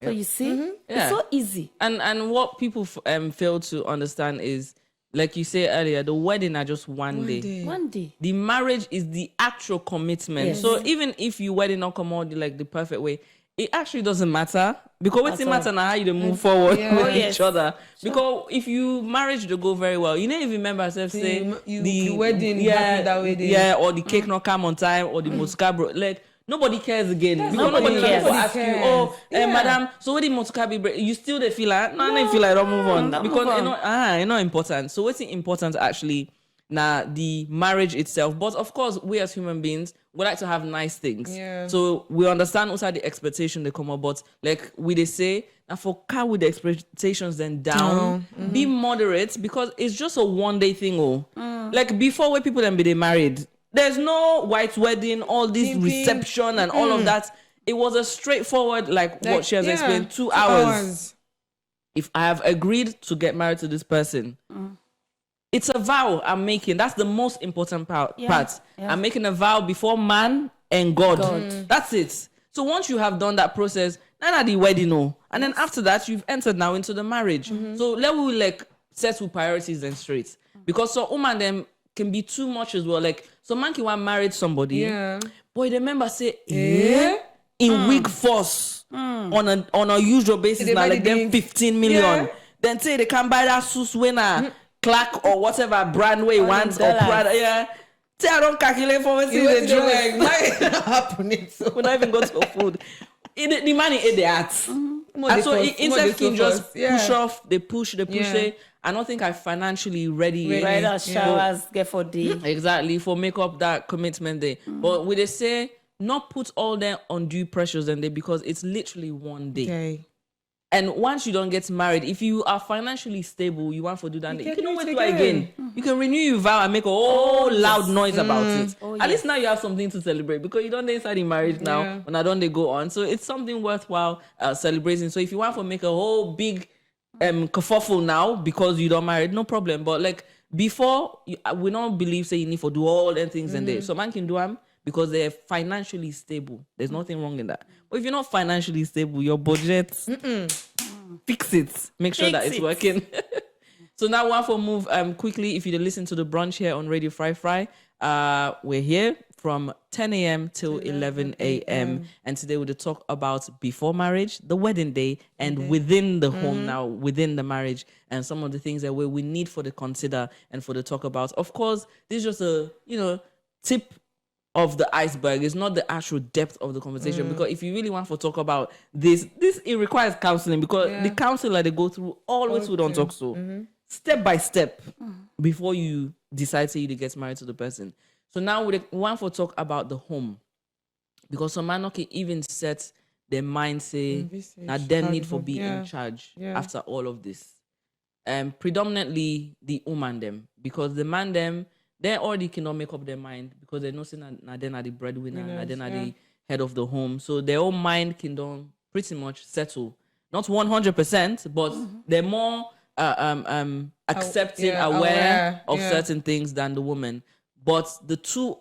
So you see, Yeah. it's so easy. And what people fail to understand is, like you said earlier, the wedding are just one day. One day. The marriage is the actual commitment. Yes. So even if you wedding not come out like the perfect way, it actually doesn't matter, because what's it all. matter now how you dey move forward with Oh, yes. each other. Because if you marriage to go very well, you don't even remember yourself say the wedding happened that way. yeah, or the cake not come on time, or the motocar broke. Like nobody cares again, because Nobody nobody cares. will ask you, Nobody oh, cares. Yeah. madam, so when the motocar be break, you still they feel like no, I don't feel like don't move on, don't because move on. it's not important. So what's important actually? Now the marriage itself, but of course we as human beings we like to have nice things. Yeah. So we understand also the expectation they come up, but like we they say, now for car with the expectations then down, be moderate, because it's just a one day thing. Like before when people then be they married, there's no white wedding, all this Ping, ping. reception and all of that. It was a straightforward like what she has explained, 2 hours. If I have agreed to get married to this person, it's a vow I'm making. That's the most important part. Yeah. I'm making a vow before man and God. That's it. So once you have done that process, then at the wedding, and then after that, you've entered now into the marriage. So let we like settle priorities and straight, because so woman them can be too much as well. Like so man can want married somebody. Yeah. Boy, the member say, in week force on a usual basis They now buy like the them drinks. 15 million. Yeah. Then say they can buy that sus winner, Clark or whatever brand way All wants them or dollars. Prada, yeah. Say I don't calculate for me. See the dress. Might not happen. So We not even go to food. The money ate the arts. And so instead of just push off, they push. Say, I don't think I'm financially ready. Bridal showers, get for day. Exactly, for make up that commitment day. But we they say not put all their undue pressures on day because it's literally one day. okay. And once you don't get married, if you are financially stable, you want to do that. You can always do it again. You can renew your vow and make a whole loud noise about it. At least now you have something to celebrate because you don't inside in marriage now. When I don't they go on, so it's something worthwhile celebrating. So if you want to make a whole big kerfuffle now because you don't married, no problem. But like before, we don't believe say you need to do all them things and there. So man can do them because they're financially stable. There's nothing wrong in that. But if you're not financially stable, your budget, fix it. Make sure that it's working. So now one for move quickly. If you listen to the brunch here on Radio Fry, we're here from 10 a.m. till 11 a.m. And today we'll talk about before marriage, the wedding day, and within the home now, within the marriage, and some of the things that we need for the consider and for the talk about. Of course, this is just a tip of the iceberg. It's not the actual depth of the conversation because if you really want to talk about this it requires counseling because the counselor they go through always who don't talk step by step before you decide say you to get married to the person. So now we want to talk about the home because some man can even set their mind say that they need to be in charge after all of this. Predominantly the woman them because the man them they already cannot make up their mind because they know saying that they're not the breadwinner, they're not the head of the home. So their own mind can don't pretty much settle. Not 100%, but they're more accepting, aware of certain things than the woman. But the two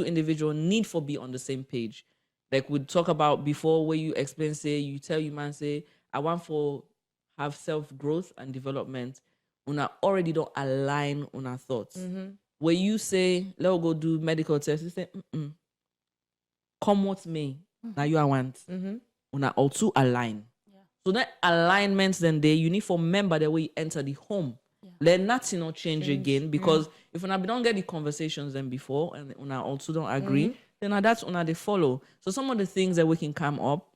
individuals need to be on the same page. Like we talk about before where you explain, say, you tell your man, say, I want to have self-growth and development. Una already don't align on our thoughts. Where you say, let's go do medical tests, you say, come with me. Now you I want. Una also align. So that alignment then there, you need for member that way you enter the home. Let nothing not change again because if una don't get the conversations then before and una also don't agree, then that's una they follow. So some of the things that we can come up,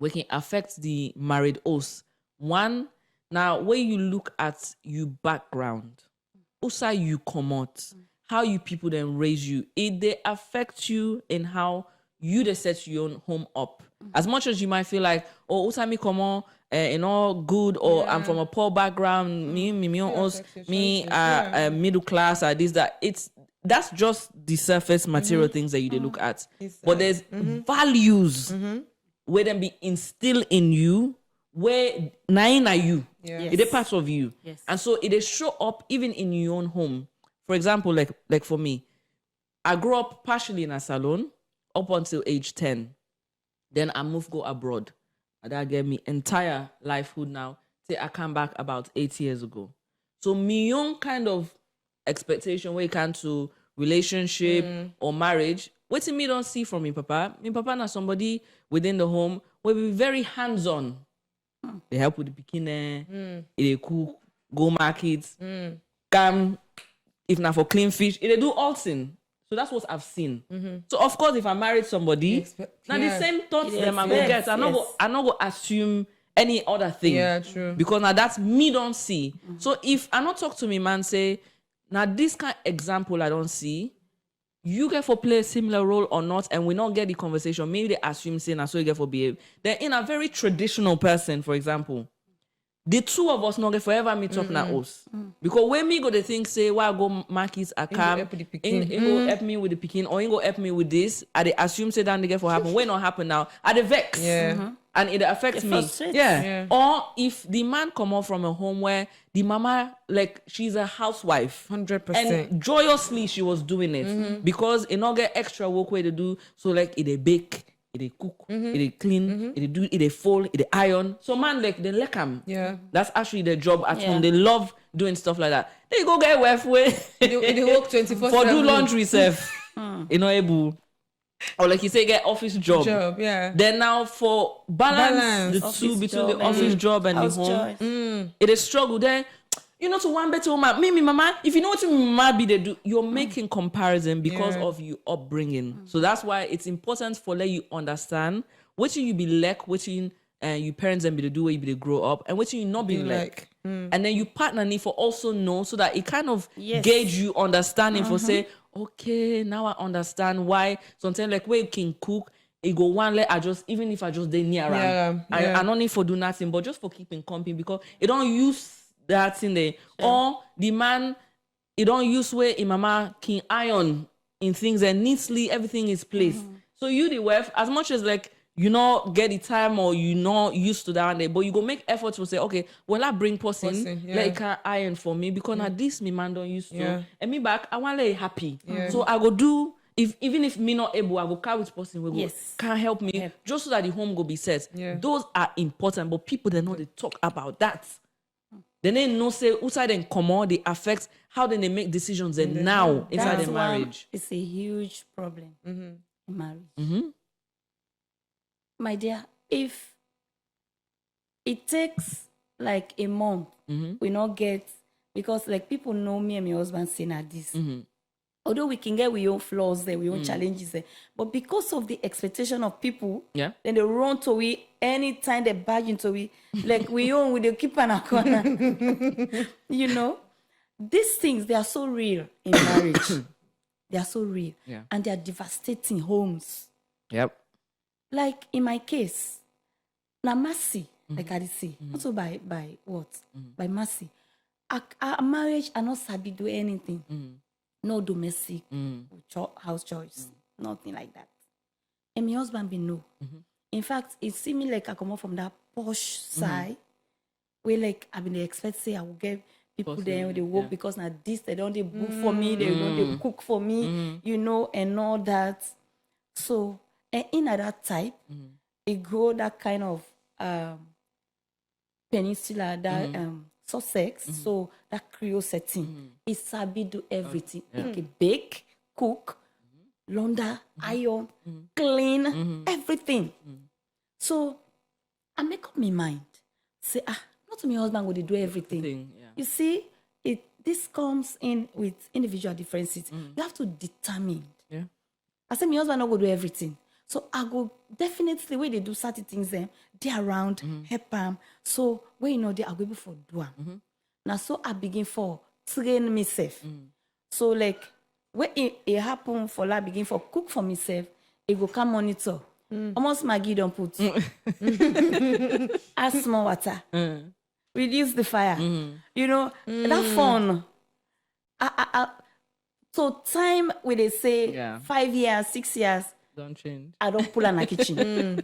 we can affect the married host. One, now, when you look at your background, also you come out, how you people then raise you, they affect you in how you they set your own home up. As much as you might feel like, oh, also me come on, good, or I'm from a poor background, middle class, or this, that. That's just the surface material things that you they look at. But there's values where them be instilled in you. Where nine are you? It's a part of you, and so it show up even in your own home. For example, like for me, I grew up partially in a salon up until age 10. Then I moved go abroad, and that gave me entire lifehood now. Say I come back about 8 years ago. So my own kind of expectation when it comes to relationship or marriage, what me don't see from me papa. Me papa na somebody within the home will be very hands-on. They help with the bikini, they cook, go markets, come, if not for clean fish, they do all things. So that's what I've seen. So of course, if I married somebody, now the same thoughts them I go get. I'm not go assume any other thing. Yeah, true. Because now that's me don't see. So if I not talk to me, man, say, now this kind of example I don't see, you get for play a similar role or not, and we not get the conversation. Maybe they assume saying so you get for behave. Then in a very traditional person, for example, the two of us not get forever me talk na us. Because when me go the thing say, why go markets a cam, go help me with the picking, or go help me with this, I they assume say that they get for happen. When not happen now, I they vex. And it affects me. Or if the man come out from a home where the mama, like, she's a housewife. 100%. And joyously she was doing it. Because it not get extra work where they do. So, like, it they bake, it they cook, it they clean, it they fold, it they iron. So, man, like, they like them. Yeah. That's actually their job at home. They love doing stuff like that. They go get wife way. They work 24/7. For do laundry, self. You know, able. Or like you say, get office job. Then now for balance the two between the office job and the home, it is struggle. Then you know, to one better woman. Me, mama, if you know what me, mama be they do, you're making comparison because of your upbringing. So that's why it's important for let you understand what you be like, what you parents and be to do where you be to grow up, and what you not be like. And then you partner need for also know so that it kind of gauge you understanding for say, okay, now I understand why sometimes like where you can cook, it go one let adjust, even if I just dey near around. I don't need for do nothing, but just for keeping company because it don't use that thing there. Or the man, it don't use where in mama can iron in things and neatly everything is placed. So you the wife, as much as like you not get the time or you not used to that, but you go make effort to say, okay, well I bring person let it can iron for me because now this me man don't used to. And me back, I want let it happy. So I go do even if me not able, I go carry with person will go can help me just so that the home go be set. Those are important, but people they know they talk about that. Then they know say outside and come on, they affect how then they make decisions and now inside the marriage. It's a huge problem in marriage. My dear, if it takes like a month, we not get, because like people know me and my husband saying at this. Although we can get we own flaws there, we own challenges there, but because of the expectation of people, then they run to we anytime they barge into we, like we own with the keep on a corner. You know, these things they are so real in marriage. They are so real, and they are devastating homes. Like in my case, now mercy, like I say, also by what? By mercy. Our marriage, I not sabi do anything. No domestic house chores, nothing like that. And my husband be no. In fact, it seemed me like I come up from that posh side where like I been expect say I will get people there when they work because now this they don't they book for me, they don't they cook for me, you know, and all that. So and in that type, it grow that kind of peninsula, that Sussex, so that Creole setting. It sabi do everything. It can bake, cook, launder, iron, clean, everything. So I make up my mind. Say, not my husband would do everything. You see, this comes in with individual differences. You have to determine. I say my husband not go do everything. So I go definitely where they do certain things then they around, help them. So when you know they are able for do them. Now so I begin for train myself. So like when it happen for like begin for cook for myself, it go come monitor. Almost Maggie don't put. Add small water. Reduce the fire. You know, that fun. So time where they say 5 years, 6 years. Don't change. I don't pull on the kitchen.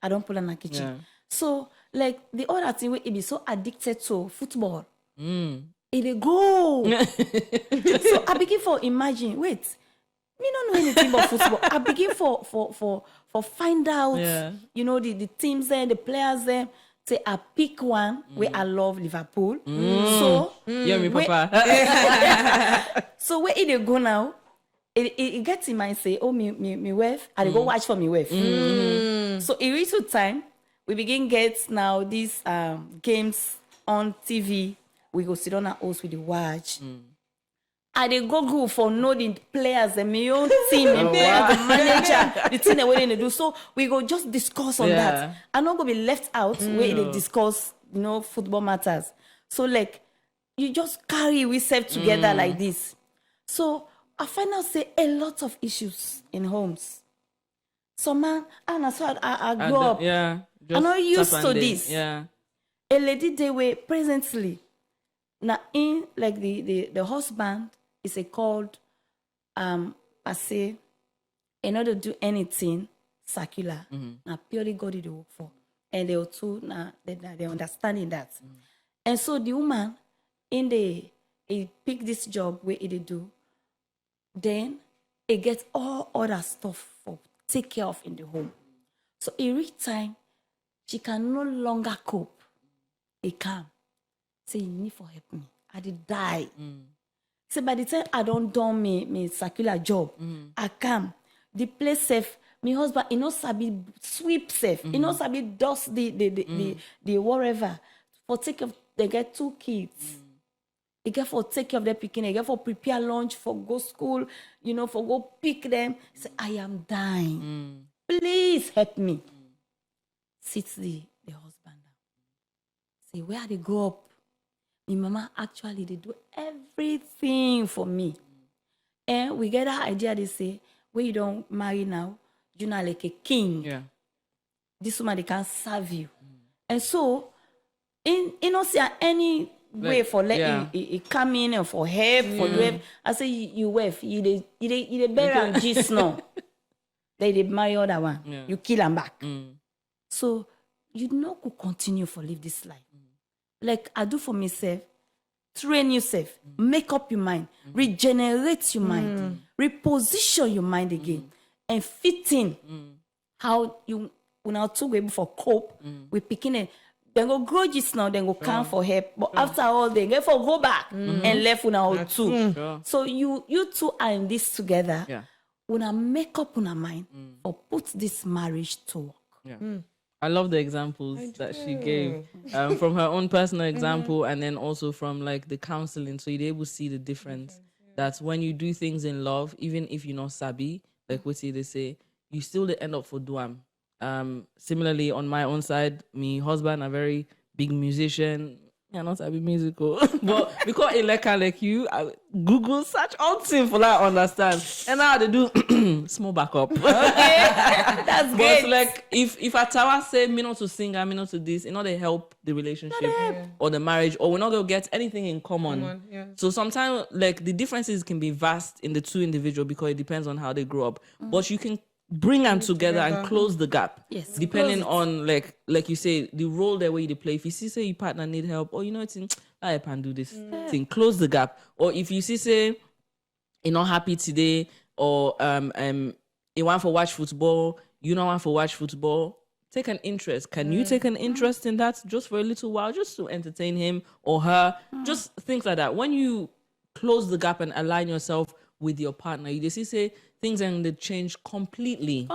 I don't pull on the kitchen. So, like, the other thing, it be so addicted to football. It go. So, I begin for imagine, wait, me don't know anything about football. I begin for find out, you know, the teams there, the players there. Say, I pick one where I love Liverpool. So, me papa. So, where it go now? It gets in mind say, oh, me wife, I go watch for me wife. So it reach to time, we begin get now these games on TV. We go sit on our house with the watch. I they go for know the players and my own team, the manager, the thing that we're going to do. So we go just discuss on that. I'm not going to be left out where they discuss, you know, football matters. So like, you just carry yourself together like this. So I find out say a lot of issues in homes. So man, and so I grew up. I'm not used to this. A lady they were presently now in like the husband is a called I say in order to do anything circular. Now purely God did the work for. And they also now they understanding that. And so the woman in he pick this job where it do. Then it gets all other stuff for take care of in the home. So every time she can no longer cope, it can say you need for help me. I did die. So by the time I don't do me circular job, I come. The place safe. My husband, he knows sabi sweep safe. He knows sabi dust the whatever. For take of they get 2 kids. They get for take care of their picking, they get for prepare lunch, for go school, for go pick them. Say, I am dying. Please help me. Sits the husband down. Say, where they grow up? My mama actually, they do everything for me. And we get that idea, they say, when you don't marry now, you're not like a king. Yeah. This woman, they can't serve you. And so, in don't see any way for letting it come in and for help, for do. I say, you wife, you bury and gist now. They marry other one. Yeah. You kill them back. So, you know could continue for live this life. Like I do for myself, train yourself, make up your mind, regenerate your mind, reposition your mind again, and fit in how you now two able for cope with picking it. Then go grow just now, then go come for help. But after all, they get for go back and left with our two. So you two are in this together. Yeah. Una make up una mind or put this marriage to work. Yeah. I love the examples that she gave from her own personal example and then also from like the counseling. So you're able to see the difference. That when you do things in love, even if you're not sabi, like what they say, you still end up for duam. Similarly, on my own side, my husband, a very big musician. Yeah, not a big musical, but because Eleka like you, I Google search all things for that understand. And now they do small backup. Okay, that's good. But like if a tower say me not to sing and me not to this, they help the relationship or the marriage, or we're not gonna get anything in common. So sometimes like the differences can be vast in the two individuals because it depends on how they grow up. But you can bring them together and close the gap. Yes. Depending on like you say, the role that way you play. If you see say your partner need help, or it's I can do this thing, close the gap. Or if you see say you're not happy today, or you want to watch football, you don't want to watch football, take an interest. Can you take an interest in that just for a little while, just to entertain him or her? Just things like that. When you close the gap and align yourself with your partner, you just say things are going to change completely.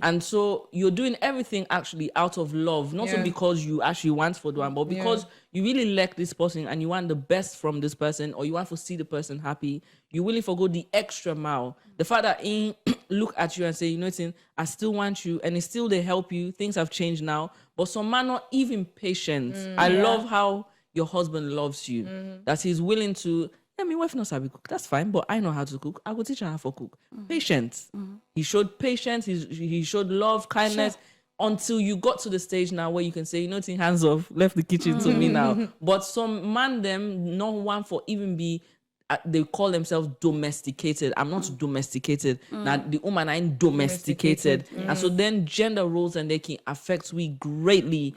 And so you're doing everything actually out of love, not so because you actually want for the one, but because you really like this person and you want the best from this person, or you want to see the person happy. You willing to go the extra mile. The fact that he look at you and say, I still want you, and it still they help you. Things have changed now, but some man not even patient. I love how your husband loves you, that he's willing to. Yeah, my wife knows how to cook. That's fine, but I know how to cook. I will teach her how to cook. Patience. He showed patience. He showed love, kindness, until you got to the stage now where you can say, hands off, left the kitchen to me now. But some man them, no one for even be, they call themselves domesticated. I'm not domesticated. Now the woman ain't domesticated. And so then gender roles and they can affect we greatly.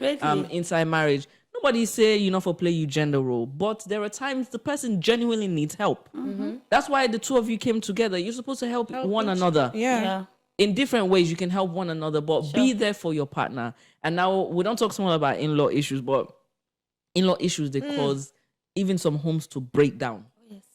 Inside marriage. Nobody say for play you gender role, but there are times the person genuinely needs help. That's why the two of you came together. You're supposed to help one another. Yeah. In different ways, you can help one another, but be there for your partner. And now we don't talk so much about in-law issues, but in-law issues they cause even some homes to break down.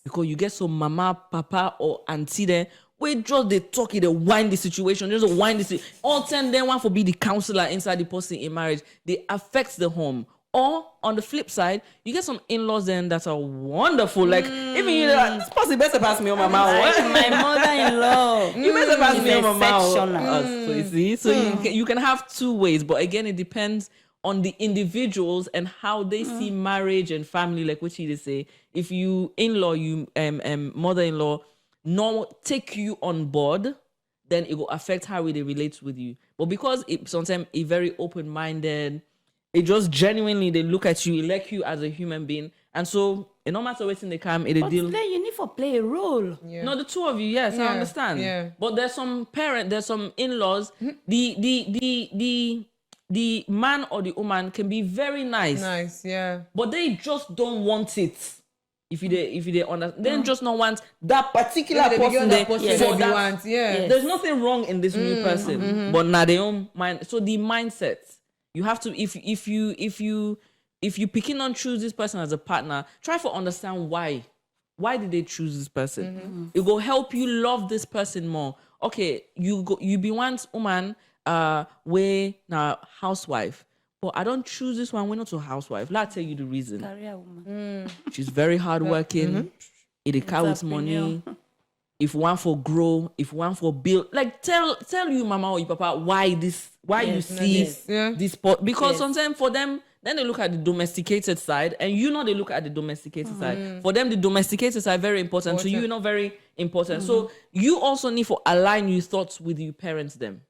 Because you get some mama, papa, or auntie there. We just they talk, they wind the situation, just wind this. All 10 then want to be the counselor inside the person in marriage. They affect the home. Or on the flip side, you get some in-laws then that are wonderful. Like even you, this person better pass me on my mouth. My mother-in-law. You better pass me on my mouth. Exceptional. So you see, so you can have two ways, but again, it depends on the individuals and how they see marriage and family. Like what they say, if you in-law, you mother-in-law, not take you on board, then it will affect how they relate with you. But because it sometimes a very open-minded. It just genuinely, they look at you, elect you as a human being. And so, no matter what they come, it a deal. Then you need to play a role. No, the two of you, yes, I understand. Yeah. But there's some there's some in-laws. The man or the woman can be very nice. Nice, yeah. But they just don't want it. If they understand, then just not want that particular person. There's nothing wrong in this new person, but now their own mind. So the mindset. You have to, if you picking on choose this person as a partner, try to understand why. Why did they choose this person? It will help you love this person more. Okay, you be one woman, way now housewife, but I don't choose this one. We're not a housewife. Let me tell you the reason. Career woman. She's very hardworking. It counts money. If one for grow, if one for build, like tell you mama or your papa why you see this pot, because sometimes for them, then they look at the domesticated side, and they look at the domesticated side. For them, the domesticated side very important. To you, not very important. So you also need to align your thoughts with your parents them,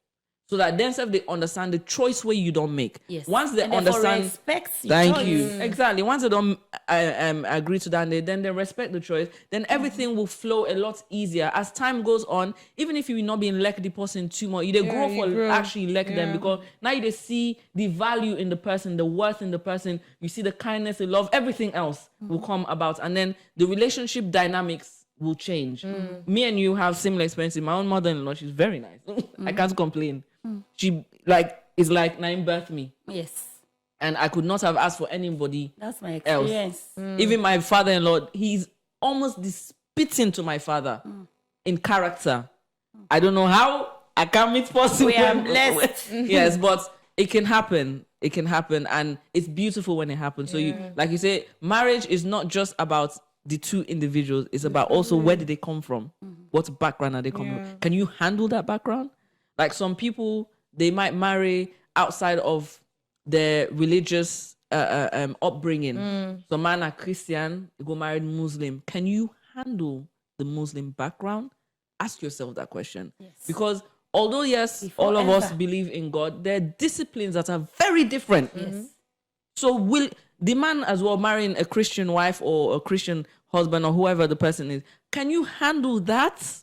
so that themselves they understand the choice where you don't make. Yes. Once they and understand, respect thank you. Exactly. Once they don't agree to that, then they respect the choice. Then everything will flow a lot easier as time goes on. Even if you will not be in like the person too much, you grow actually like them, because now you see the value in the person, the worth in the person. You see the kindness, the love, everything else will come about, and then the relationship dynamics will change. Me and you have similar experiences. My own mother-in-law, she's very nice. I can't complain. She is like Naim birthed me. Yes. And I could not have asked for anybody That's my experience. Even my father-in-law, he's almost the spitting to my father in character. I don't know how. I can't meet possible. We are blessed. Yes, but it can happen. It can happen, and it's beautiful when it happens. So you, like you say, marriage is not just about the two individuals. It's about also where did they come from? What background are they coming from? Can you handle that background? Like some people, they might marry outside of their religious upbringing. Some man are Christian, they go marry Muslim. Can you handle the Muslim background? Ask yourself that question. Yes. Because although, yes, all of us believe in God, there are disciplines that are very different. Yes. So will the man as well marrying a Christian wife or a Christian husband or whoever the person is, can you handle that?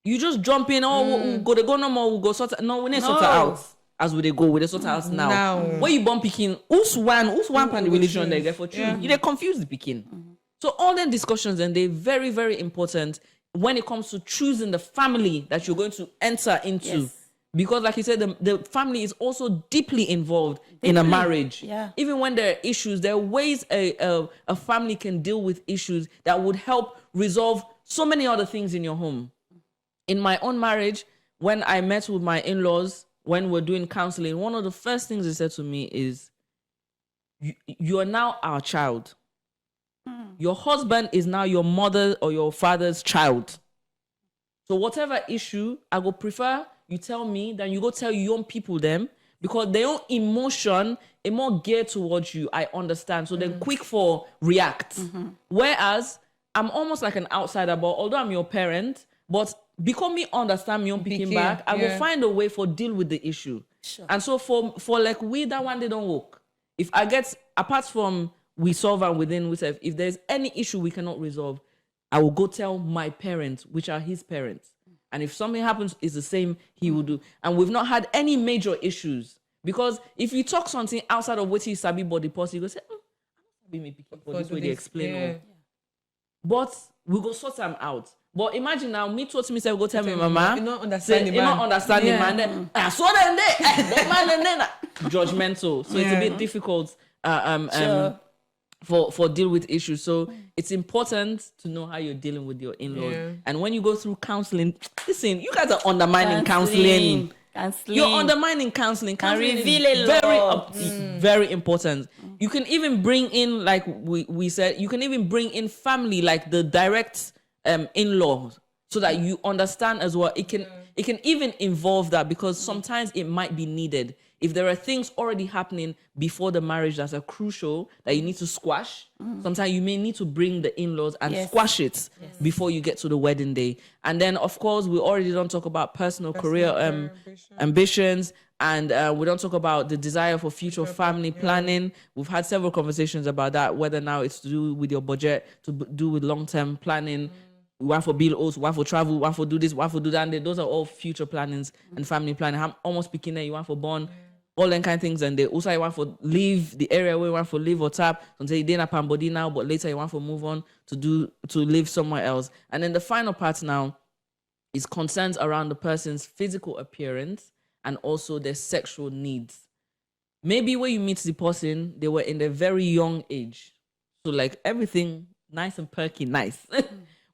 You just jump in, we'll go no more, we'll go sort out. No, we need sort out. As we they go with the sort out now. When you born picking, who's one pan the religion they get for choose? You they confuse the picking. So all them discussions, and they're very, very important when it comes to choosing the family that you're going to enter into. Yes. Because like you said, the family is also deeply involved in a marriage. Yeah. Even when there are issues, there are ways a family can deal with issues that would help resolve so many other things in your home. In my own marriage, when I met with my in-laws, when we're doing counseling, one of the first things they said to me is, you are now our child. Your husband is now your mother or your father's child. So whatever issue, I would prefer you tell me than you go tell your own people them, because their own emotion is more geared towards you. I understand. So they're quick for react. Whereas I'm almost like an outsider, but although I'm your parent, but because me understand me own picking back, I will find a way for deal with the issue. Sure. And so for like we, that one, they don't work. If I get, apart from we solve and within we say, if there's any issue we cannot resolve, I will go tell my parents, which are his parents. And if something happens, it's the same he will do. And we've not had any major issues. Because if you talk something outside of what you sabi body person, you go say, I don't sabi me picking for this way they explain. But we go sort them out. But imagine now, me talk to me, say, go tell me, mama. You don't understand the man. You don't understand the man. Then, so then they, man, and then judgmental. So it's a bit difficult for deal with issues. So it's important to know how you're dealing with your in-laws. Yeah. And when you go through counseling, listen, you guys are undermining counseling. You're undermining counseling. Counseling is very important. You can even bring in, like we said, you can even bring in family, like the direct in-laws, so that you understand as well. It can even involve that, because sometimes it might be needed. If there are things already happening before the marriage that are crucial that you need to squash, sometimes you may need to bring the in-laws and squash it before you get to the wedding day. And then, of course, we already don't talk about personal career ambitions, and we don't talk about the desire for future family planning. We've had several conversations about that, whether now it's to do with your budget, to do with long-term planning. One for bills, one for travel, one for do this, one for do that. And those are all future plannings and family planning. I'm almost speaking there, you want for born, all them kind of things. And they also you want for leave the area where you want for live or tap. Until you didn't have body now, but later you want for move on to live somewhere else. And then the final part now is concerns around the person's physical appearance and also their sexual needs. Maybe when you meet the person, they were in their very young age. So like everything nice and perky, nice.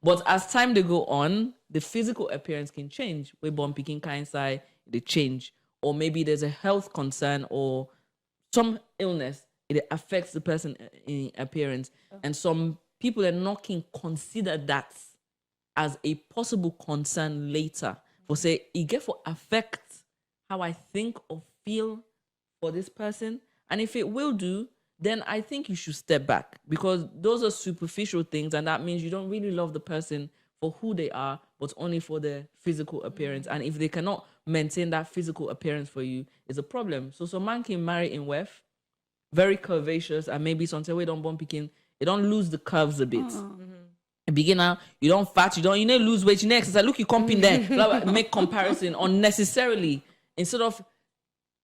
But as time they go on, the physical appearance can change. We're born picking kind side, they change. Or maybe there's a health concern or some illness, it affects the person in appearance, and some people are not can consider that as a possible concern later. For say, it get for affect how I think or feel for this person, and if it will do, then I think you should step back, because those are superficial things, and that means you don't really love the person for who they are, but only for their physical appearance. And if they cannot maintain that physical appearance for you, it's a problem. So some man can marry in wef, very curvaceous, and maybe something we don't bump picking, it don't lose the curves a bit. A beginner, you don't fat, you need to lose weight, you need to exercise. Look, you come in there, blah, blah, make comparison unnecessarily instead of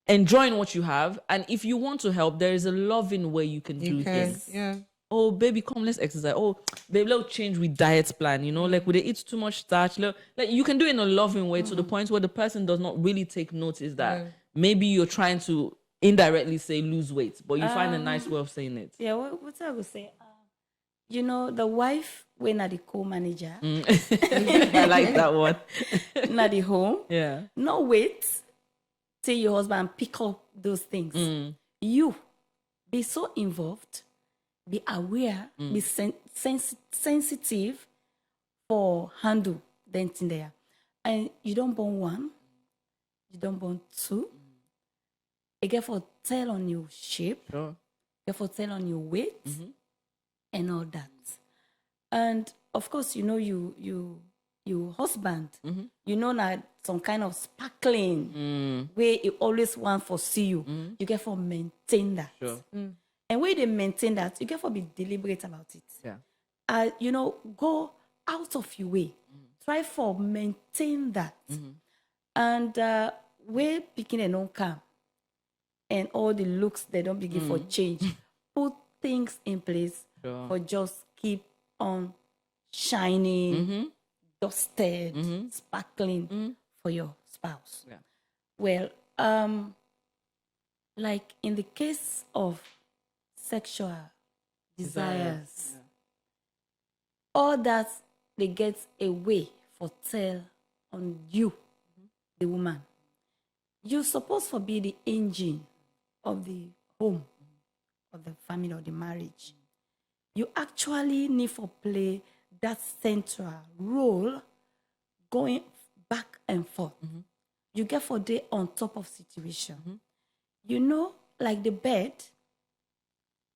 enjoying what you have. And if you want to help, there is a loving way you can do things. Yeah. Oh, baby, come, let's exercise. Oh, baby, let's change with diet plan. Like, would they eat too much starch? Like, you can do it in a loving way to the point where the person does not really take notice that maybe you're trying to indirectly say lose weight, but you find a nice way of saying it. Yeah, what I would say, the wife, when at the co-manager, I like that one. not the home, no wait till your husband pick up those things. You be so involved, be aware, be sensitive for handle the thing there. And you don't burn one, you don't burn two. You get for tell on your shape, you get for tell on your weight, and all that. And of course, your husband, that some kind of sparkling where you always want for see you, you get for maintain that. And when they maintain that, you get for be deliberate about it. Go out of your way. Try for maintain that. And where picking and don't come, and all the looks they don't begin for change. Put things in place for just keep on shining, dusted, sparkling for your spouse. Well, like in the case of sexual desires, all that they get away for tell on you, the woman. You're supposed to be the engine of the home, of the family, or the marriage. You actually need to play that central role going back and forth. You get for day on top of situation. Like the bed,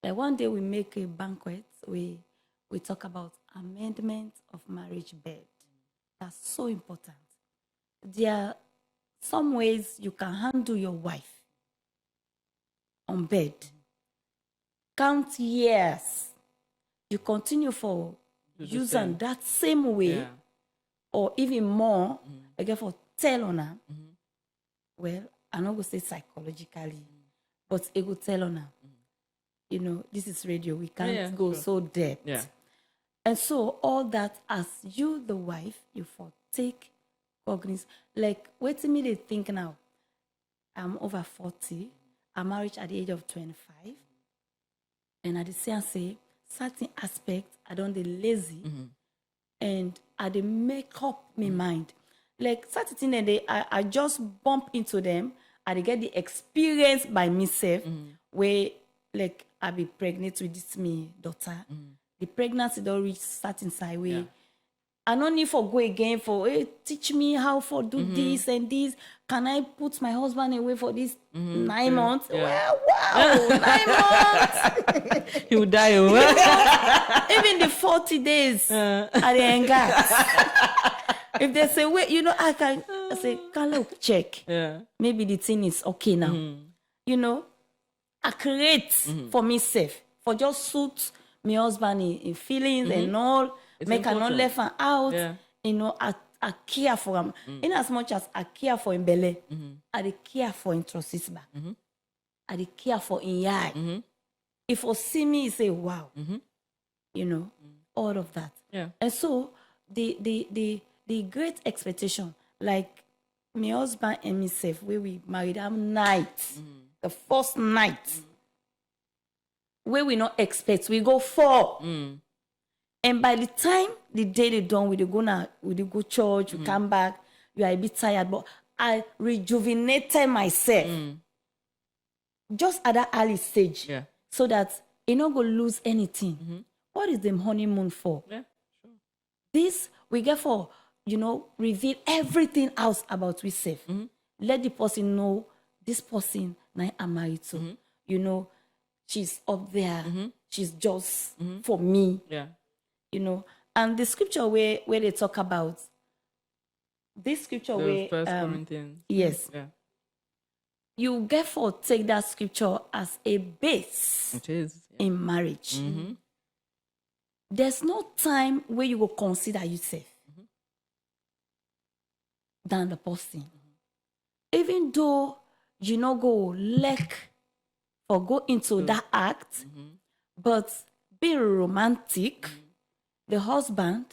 like one day we make a banquet, we talk about amendment of marriage bed. That's so important. There are some ways you can handle your wife on bed. Count years. You continue for using that same way, or even more, again for tell on her. Well, I'm not going to say psychologically, but it will tell on her. This is radio. We can't go so deep. And so all that, as you, the wife, you for take cognizance. Like, wait till me they think now. I'm over 40. I'm married at the age of 25. And at the same say, certain aspects, I don't be lazy. And I dey make up my mind. Like, certain things, I just bump into them. I dey get the experience by myself, where, like, I be pregnant with this me daughter. The pregnancy don't reach certain side way. I don't need for go again for, hey, teach me how for do this and this. Can I put my husband away for this 9 months? Well, wow, 9 months. He will die. Even the 40 days at the end. If they say, wait, I say, can look, check. Maybe the thing is okay now. I create for myself, for just suit my husband in feelings and all. It's make her not important. left her out. I care for him. In as much as I care for him belly, I dey care for him trosisba. I dey care for him eye. If you see me, you say, wow. All of that. And so the great expectation, like my husband and myself, where we married that night, the first night, where we not expect, we go for. And by the time the day they done, we go church, we come back, you are a bit tired, but I rejuvenated myself. just at that early stage, Yeah. so that you not go lose anything. What is the honeymoon for? Yeah. This we get for, reveal everything else about we self. Let the person know this person na I'm married to. She's up there. She's just for me. Yeah. And the scripture where they talk about this scripture The where First Corinthians. yes, Yeah. you get for take that scripture as a base It is. in marriage. There's no time where you will consider yourself than the person. Even though you not go lack or go into that act, but be romantic, the husband,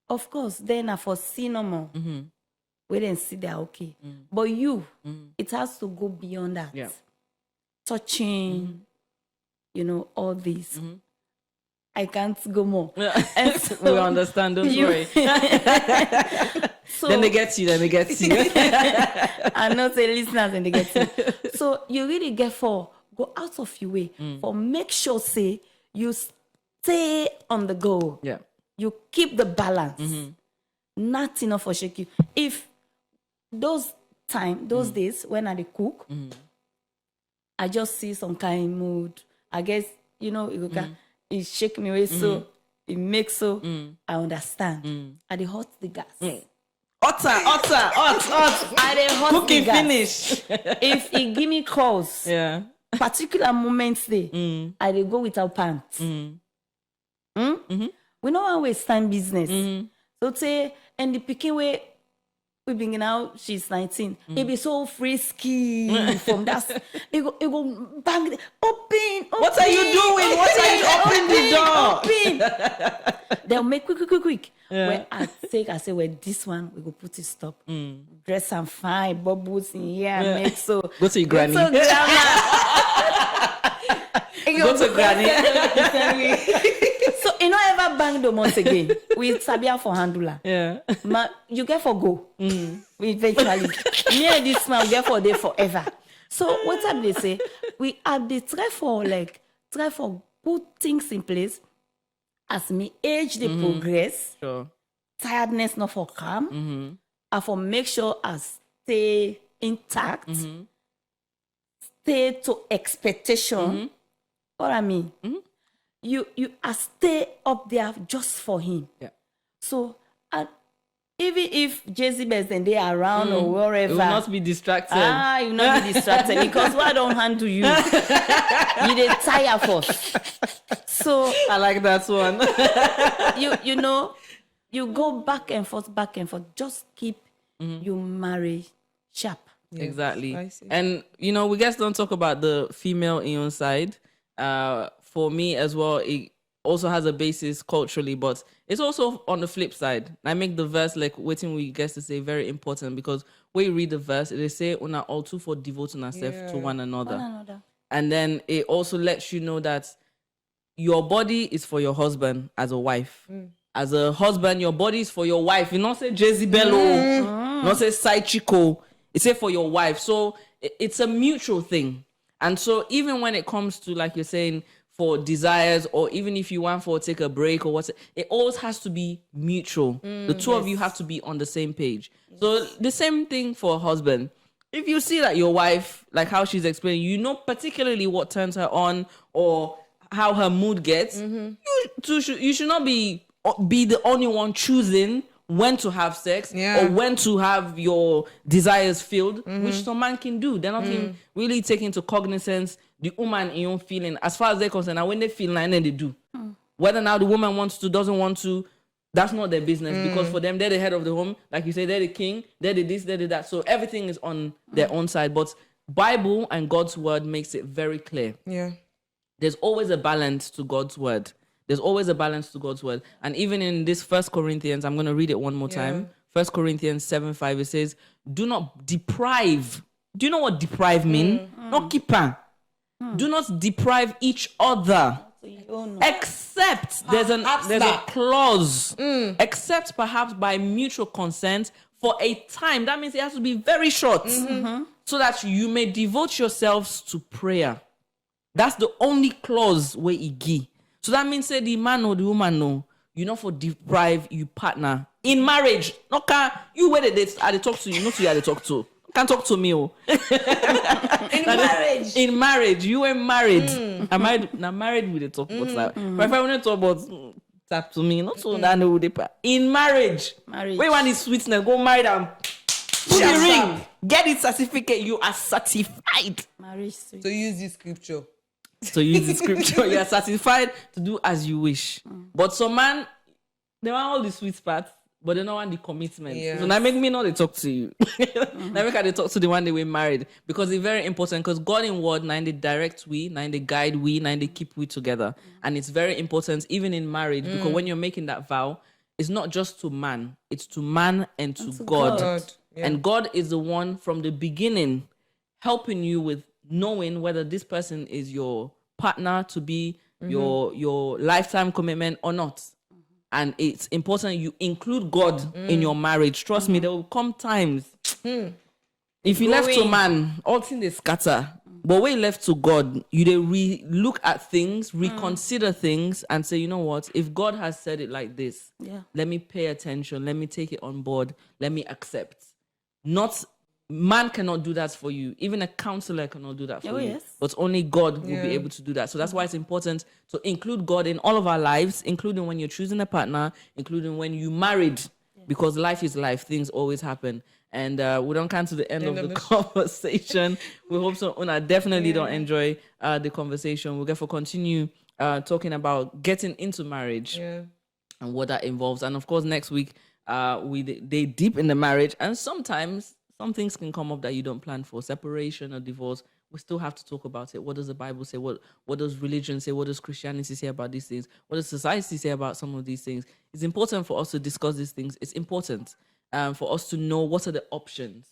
of course, then for see no more. We didn't see that okay. But you, it has to go beyond that. Yeah. Touching, all this. I can't go more. And so We understand, don't worry. So, Then they get you. I'm not a listeners and they get you. So you really get for go out of your way for make sure say you stay on the goal. Yeah. You keep the balance. Not enough for shake you. If those days when I dey cook, I just see some kind of mood. I guess it shake me away so it makes so I understand. I dey hot the gas. Hot. I dey hot Cooking the gas. finish. If it give me calls, Yeah. particular moments dey, I dey go without pants. We no wan waste time business. So say, and the pikin way we bringing out, she's 19. It be so frisky from that. It go bang, open. What are you doing? What are you open the door? Open. They'll make quick. Yeah. When I say, well, this one we go put it stop. Dress and fine, bubbles in here, make so. Go to your granny. So Go to granny. So you don't ever bang the once again with Sabia for handler. Yeah. You get for go. We eventually. Me and this man get for there forever. So what time they say? We have the try for put things in place as me age the progress. Sure. Tiredness not for calm. And for make sure I stay intact. Stay to expectation. What I mean? You stay up there just for him. Yeah. So even if Jezebels and they are around or wherever, You will not be distracted. you will not be distracted because why don't handle you? You dey tire first. So I like that one. you go back and forth. Just keep your marriage sharp. Exactly. I see. And we guys don't talk about the female in your side. For me as well, it also has a basis culturally, but it's also on the flip side. I make the verse like waiting we guess to say very important because when you read the verse, they say una all two for devoting ourselves to one another. And then it also lets you know that your body is for your husband as a wife. As a husband, your body is for your wife. You not say Jezebel, not say side chico. It's say for your wife. So it's a mutual thing. And so even when it comes to, like you're saying, for desires, or even if you want for take a break or what, it always has to be mutual. The two of you have to be on the same page. So the same thing for a husband. If you see that your wife, like how she's explaining, particularly what turns her on or how her mood gets, you should not be the only one choosing when to have sex or when to have your desires filled, which some man can do. They're not even really taking into cognizance the woman in your feeling as far as they're concerned. And when they feel like then they do. Whether now the woman wants to, doesn't want to, that's not their business because for them, they're the head of the home. Like you say, they're the king, they're the this, they're the that. So everything is on their own side. But Bible and God's word makes it very clear. Yeah. There's always a balance to God's word. There's always a balance to God's word. And even in this 1 Corinthians, I'm going to read it one more time. 1 Corinthians 7:5, it says, do not deprive. Do you know what deprive mean? Not keep on. Do not deprive each other. Except there's a clause. Except perhaps by mutual consent for a time. That means it has to be very short. so that you may devote yourselves to prayer. That's the only clause where he give. So that means say the man or the woman no, you not for deprive you partner in marriage. No can you where they talk to you, not to you they talk to. Can't talk to me. Oh. In marriage. In marriage, you were married. I'm married. Now married with the talk about. But if I want to talk about tap to me, not so that know they in marriage. Marriage. Where one is sweetness, go marry them. Put the ring. Get it certificate. You are certified. Marriage sweet. So use this scripture. So use the scripture. You are certified to do as you wish. But some man, they want all the sweet parts, but they don't want the commitment. Yes. So that make me not they talk to you. That make they talk to the one they were married. Because it's very important. Because God in word, now they direct we, now they guide we, now they keep we together. And it's very important, even in marriage, because when you're making that vow, it's not just to man, it's to man and to God. God. Yeah. And God is the one from the beginning helping you with knowing whether this person is your partner to be your lifetime commitment or not. And it's important you include God in your marriage. Trust me, there will come times. If you left to man, all things they scatter. But when you left to God, you they look at things, reconsider things, and say, you know what? If God has said it like this, let me pay attention. Let me take it on board. Let me accept. Not man cannot do that for you. Even a counselor cannot do that for you. Yes. But only God will be able to do that. So that's why it's important to include God in all of our lives, including when you're choosing a partner, including when you married, because life is life. Things always happen. And we don't come to the end of the conversation. We hope so. Una definitely don't enjoy the conversation. We'll therefore continue talking about getting into marriage and what that involves. And of course, next week, they deep in the marriage, and sometimes some things can come up that you don't plan for, separation or divorce. We still have to talk about it. What does the Bible say? What does religion say? What does Christianity say about these things? What does society say about some of these things? It's important for us to discuss these things. It's important for us to know what are the options.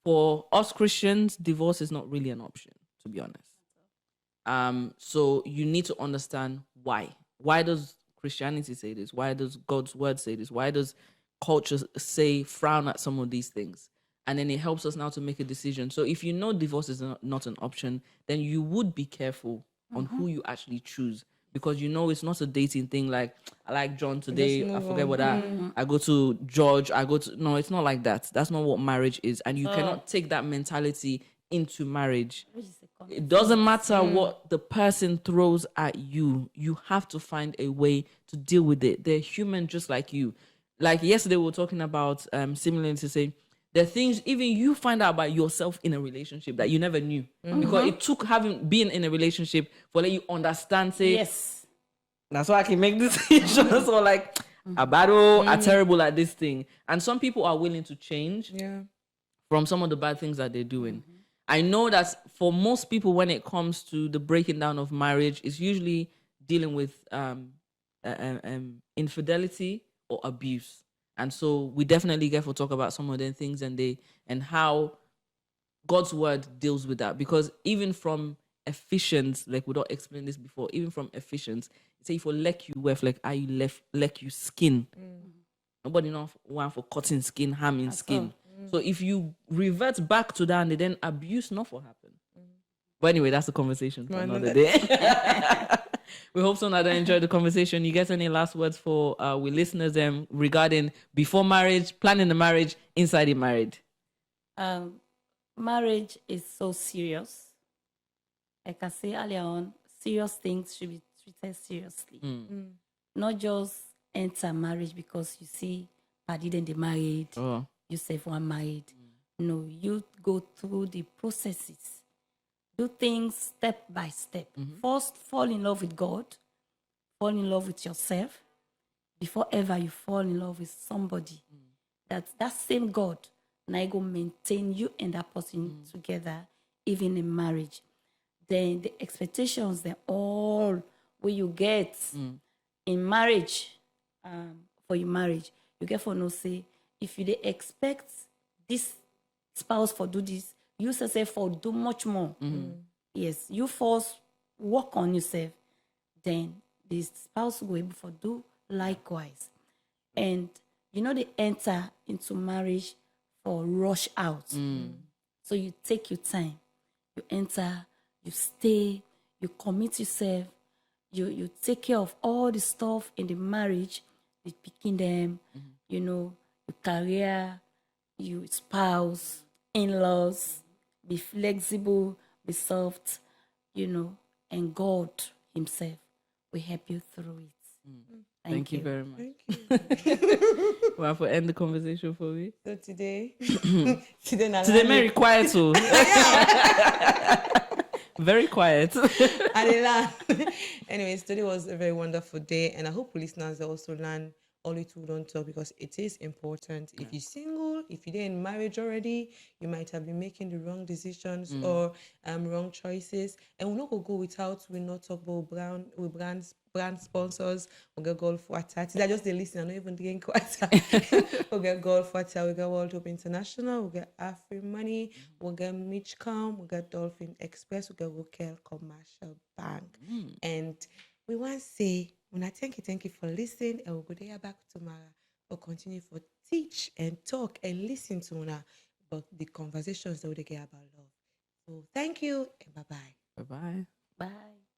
For us Christians, divorce is not really an option, to be honest. So you need to understand why. Why does Christianity say this? Why does God's word say this? Why does culture say frown at some of these things? And then it helps us now to make a decision. So if you know divorce is not an option, then you would be careful on who you actually choose, because you know it's not a dating thing like, I like John today, I forget what I go to George, no, it's not like that. That's not what marriage is. And you cannot take that mentality into marriage. It doesn't matter what the person throws at you. You have to find a way to deal with it. They're human just like you. Like yesterday we were talking about similarly to say, there are things even you find out about yourself in a relationship that you never knew. Because it took being in a relationship for let you understand, say, Yes. that's why I can make decisions. Or like, a battle, are terrible at this thing. And some people are willing to change from some of the bad things that they're doing. I know that for most people, when it comes to the breaking down of marriage, it's usually dealing with infidelity or abuse. And so we definitely get to talk about some of them things and how God's word deals with that. Because even from Ephesians, like we don't explain this before, even from Ephesians, it says for like you weft, like I left like you skin. Nobody know one for cutting skin, harming skin. So if you revert back to that and then abuse, not what happen. But anyway, that's a conversation for another day. We hope so that they enjoyed the conversation. You get any last words for we listeners regarding before marriage, planning the marriage, inside the married? Marriage is so serious. Like I said earlier on, serious things should be treated seriously. Not just enter marriage because you see party then they married, you say one married. No, you go through the processes. Do things step by step. First, fall in love with God. Fall in love with yourself. Before ever you fall in love with somebody. That same God now go maintain you and that person together, even in marriage. Then the expectations, they're all what you get in marriage, for your marriage. You get for no say, if you dey expect this spouse for do this, you say for do much more. Yes, you first work on yourself, then the spouse will be able to do likewise. And you know they enter into marriage for rush out. So you take your time, you enter, you stay, you commit yourself, you take care of all the stuff in the marriage, the picking them, you know, your career, your spouse, in-laws, be flexible, be soft, you know, and God himself will help you through it. Thank you very much. Thank you. We have to end the conversation for me. So today, Today, very quiet, so very quiet. Anyways, today was a very wonderful day, and I hope listeners also learn all it we don't talk, because it is important. If you're single, if you're in marriage already, you might have been making the wrong decisions or wrong choices. And we're not gonna go without we not talk about brand sponsors. We'll get golf water. These are just the listen, I don't even drink water. We'll get golf water, we'll get World Hope International, we'll get Afri Money, we'll get Mitchcom, we'll get Dolphin Express, we'll get Rokel Commercial Bank. And we want to say, when I thank you for listening, and we'll go there back tomorrow. We'll continue for teach and talk and listen to Una about the conversations that we get about love. So thank you and bye-bye. Bye-bye. Bye.